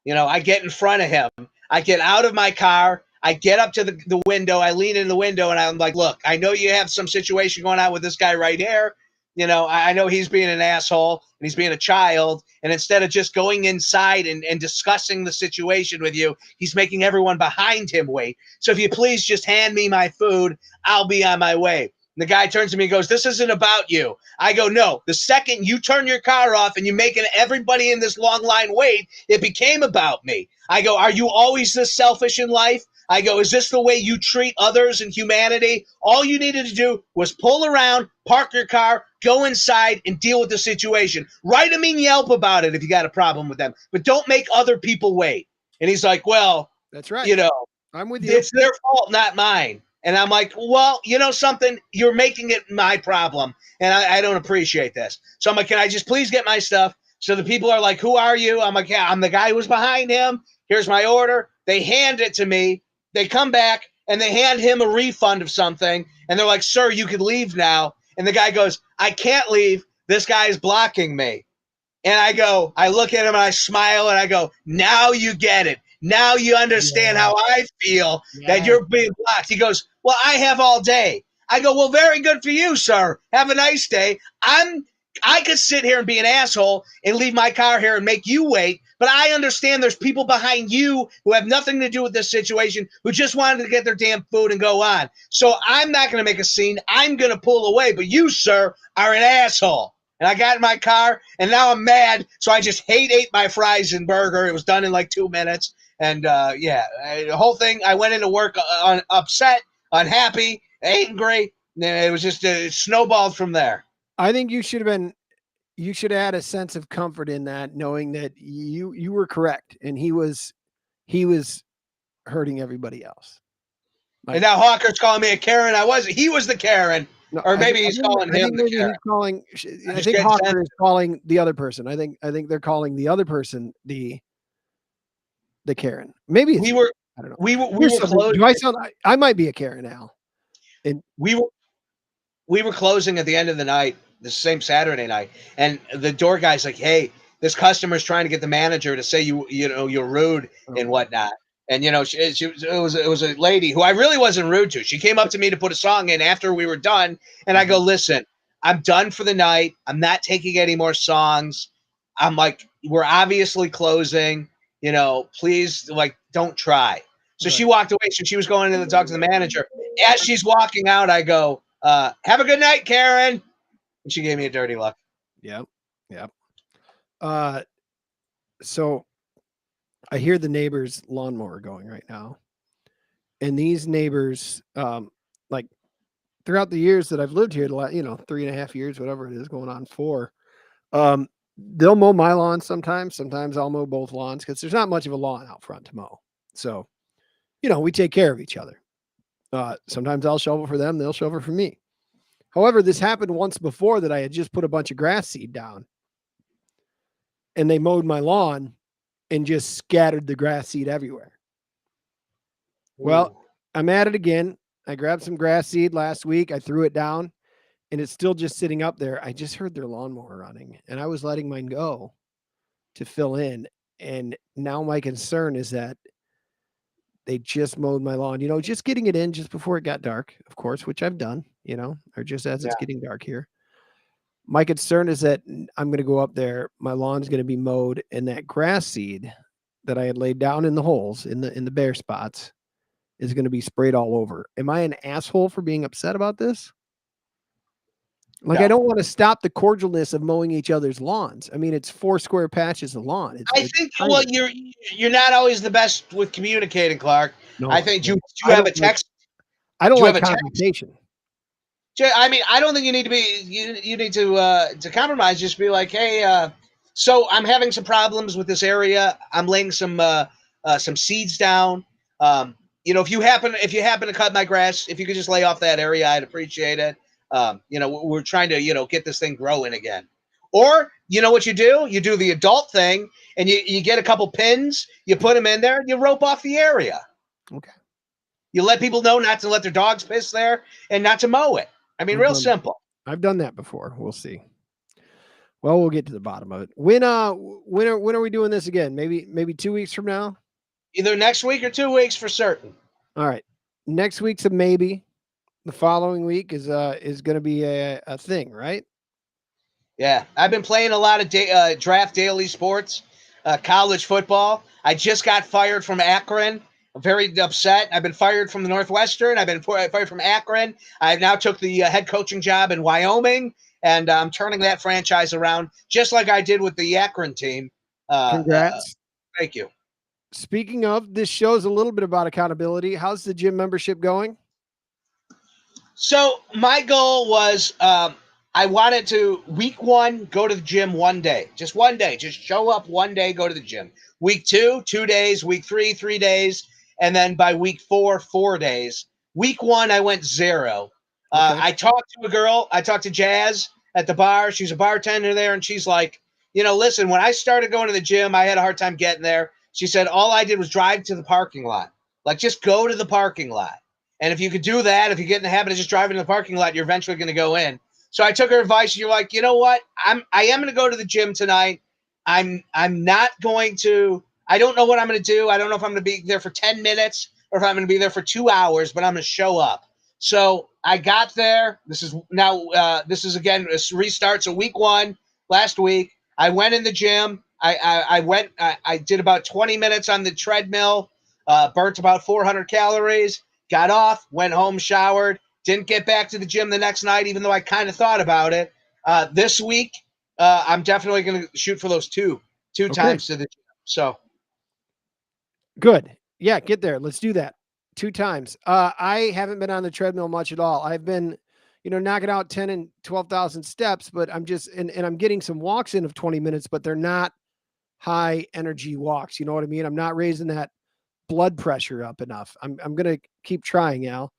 I get in front of him. I get out of my car. I get up to the window. I lean in the window and I'm like, look, I know you have some situation going on with this guy right here. I know he's being an asshole and he's being a child. And instead of just going inside and discussing the situation with you, he's making everyone behind him wait. So if you please just hand me my food, I'll be on my way. And the guy turns to me and goes, this isn't about you. I go, no, the second you turn your car off and you're making everybody in this long line wait, it became about me. I go, are you always this selfish in life? I go, is this the way you treat others and humanity? All you needed to do was pull around, park your car, go inside, and deal with the situation. Write a mean Yelp about it if you got a problem with them, but don't make other people wait. And he's like, well, that's right. I'm with you. It's their fault, not mine. And I'm like, well, you know something? You're making it my problem, and I don't appreciate this. So I'm like, can I just please get my stuff? So the people are like, who are you? I'm like, yeah, I'm the guy who was behind him. Here's my order. They hand it to me. They come back and they hand him a refund of something. And they're like, sir, you can leave now. And the guy goes, I can't leave. This guy is blocking me. And I look at him and I smile and I go, now you get it. Now you understand how I feel that you're being blocked. He goes, well, I have all day. I go, well, very good for you, sir. Have a nice day. I could sit here and be an asshole and leave my car here and make you wait, but I understand there's people behind you who have nothing to do with this situation who just wanted to get their damn food and go on. So I'm not going to make a scene. I'm going to pull away, but you, sir, are an asshole. And I got in my car, and now I'm mad, so I just ate my fries and burger. It was done in like 2 minutes. And, the whole thing, I went into work upset, unhappy, angry. And it was just snowballed from there. I think you should have been you should add a sense of comfort in that, knowing that you were correct and he was hurting everybody else. And now Hawker's calling me a Karen. He was the Karen. No, Or maybe he's calling him the Karen. He's calling. I just think getting Hawker sent- is calling the other person. I think they're calling the other person the Karen. Maybe it's, I don't know. We were Here's something. closing. Do I sound? I might be a Karen, Al. And We were closing at the end of the night, the same Saturday night, and the door guy's like, "Hey, this customer's trying to get the manager to say you're rude and whatnot." And it was a lady who I really wasn't rude to. She came up to me to put a song in after we were done, and I go, "Listen, I'm done for the night. I'm not taking any more songs. I'm like, we're obviously closing. Please, like, don't try." So she walked away. So she was going in to talk to the manager. As she's walking out, I go, "Have a good night, Karen." And she gave me a dirty look. Yep. So I hear the neighbor's lawnmower going right now. And these neighbors, like throughout the years that I've lived here, 3.5 years, whatever it is, going on 4, they'll mow my lawn sometimes. Sometimes I'll mow both lawns because there's not much of a lawn out front to mow. So, we take care of each other. Sometimes I'll shovel for them. They'll shovel for me. However, this happened once before that I had just put a bunch of grass seed down and they mowed my lawn and just scattered the grass seed everywhere. Well, I'm at it again. I grabbed some grass seed last week. I threw it down and it's still just sitting up there. I just heard their lawnmower running and I was letting mine go to fill in. And now my concern is that they just mowed my lawn, just getting it in just before it got dark, of course, which I've done, or just as it's getting dark here. My concern is that I'm going to go up there. My lawn's going to be mowed and that grass seed that I had laid down in the holes in the bare spots is going to be sprayed all over. Am I an asshole for being upset about this? Like, I don't want to stop the cordialness of mowing each other's lawns. I mean, it's 4 square patches of lawn. I think, well, you're not always the best with communicating, Clark. No, I think you have a text. I don't like confrontation. I mean, I don't think you need to be. You need to compromise. Just be like, hey, so I'm having some problems with this area. I'm laying some seeds down. If you happen to cut my grass, if you could just lay off that area, I'd appreciate it. We're trying to get this thing growing again. Or what you do? You do the adult thing, and you get a couple pins, you put them in there, you rope off the area. Okay. You let people know not to let their dogs piss there and not to mow it. I mean, real simple. I've done that before. We'll see. Well, we'll get to the bottom of it. When are we doing this again? Maybe 2 weeks from now? Either next week or 2 weeks for certain. All right. Next week's a maybe. The following week is going to be a thing, right? Yeah. I've been playing a lot of draft daily sports, college football. I just got fired from Akron. I'm very upset. I've been fired from the Northwestern. I've been fired from Akron. I now took the head coaching job in Wyoming, and I'm turning that franchise around just like I did with the Akron team. Congrats. Thank you. Speaking of, this shows a little bit about accountability. How's the gym membership going? So my goal was I wanted to, week 1, go to the gym one day. Just one day. Just show up one day, go to the gym. Week 2, 2 days. Week 3, 3 days. And then by week 4, 4 days. Week 1, I went 0. Okay. I talked to a girl. I talked to Jazz at the bar. She's a bartender there. And she's like, listen, when I started going to the gym, I had a hard time getting there. She said, all I did was drive to the parking lot. Like, just go to the parking lot. And if you could do that, if you get in the habit of just driving to the parking lot, you're eventually going to go in. So I took her advice. You're like, you know what? I am going to go to the gym tonight. I'm not going to. I don't know what I'm going to do. I don't know if I'm going to be there for 10 minutes or if I'm going to be there for 2 hours, but I'm going to show up. So I got there. This is again a restart. So week 1 last week, I went in the gym. I did about 20 minutes on the treadmill, burnt about 400 calories, got off, went home, showered, didn't get back to the gym the next night, even though I kind of thought about it. This week, I'm definitely going to shoot for those two times to the gym. So good. Yeah, get there. Let's do that 2 times. I haven't been on the treadmill much at all. I've been, knocking out 10 and 12,000 steps, but I'm just, and I'm getting some walks in of 20 minutes, but they're not high energy walks. You know what I mean? I'm not raising that blood pressure up enough. I'm going to keep trying, Al.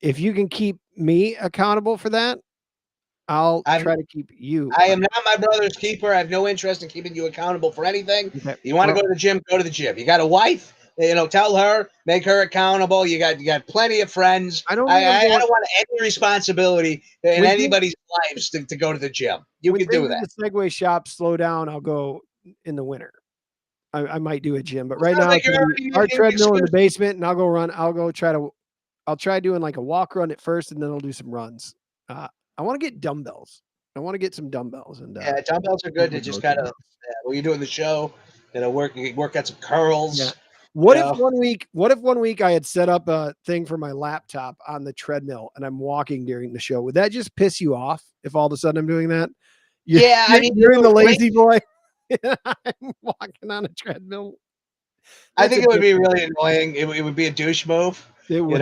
If you can keep me accountable for that, I'll try to keep you. I am not my brother's keeper. I have no interest in keeping you accountable for anything. Okay. You want to go to the gym, go to the gym. You got a wife, tell her, make her accountable. You got plenty of friends. I don't want any responsibility in anybody's lives to go to the gym. You can do that. The Segway shop slow down, I'll go in the winter. I might do a gym, but right now like our treadmill in the basement, and I'll go run. I'll try doing like a walk run at first, and then I'll do some runs. I want to get dumbbells. I want to get some dumbbells, and dumbbells are good to just kind of when you're doing the show, work out some curls. Yeah. What if 1 week I had set up a thing for my laptop on the treadmill and I'm walking during the show? Would that just piss you off if all of a sudden I'm doing that? You're in the lazy boy. I'm walking on a treadmill. I think it would be really annoying. It would be a douche move. It would.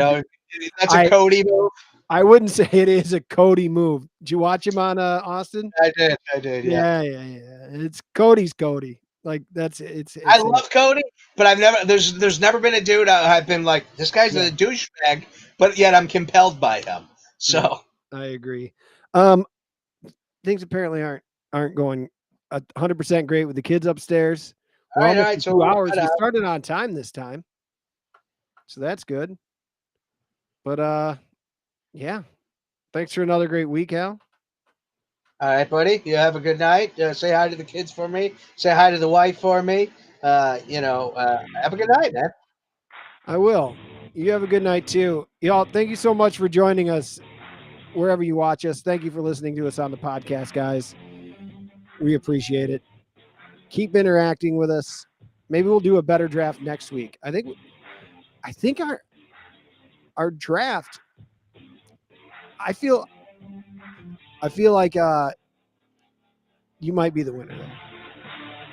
That's a Cody move. I wouldn't say it is a Cody move. Did you watch him on Austin? I did. Yeah. It's Cody's Cody. Like it's I love Cody, but there's never been a dude I've been like, this guy's a douchebag, but yet I'm compelled by him. So I agree. Things apparently aren't going 100% great with the kids upstairs. All right. So 2 hours. We started on time this time, so that's good. But yeah. Thanks for another great week, Al. All right, buddy. You have a good night. Say hi to the kids for me. Say hi to the wife for me. Have a good night, man. I will. You have a good night too. Y'all, thank you so much for joining us wherever you watch us. Thank you for listening to us on the podcast, guys. We appreciate it. Keep interacting with us. Maybe we'll do a better draft next week. I think our draft, I feel like you might be the winner though.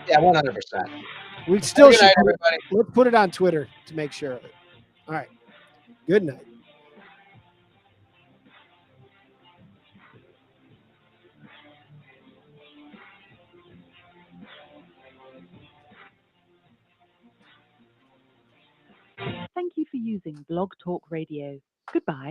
Yeah, 100%. We still should let's put it on Twitter to make sure of it. All right. Good night. Thank you for using Blog Talk Radio. Goodbye.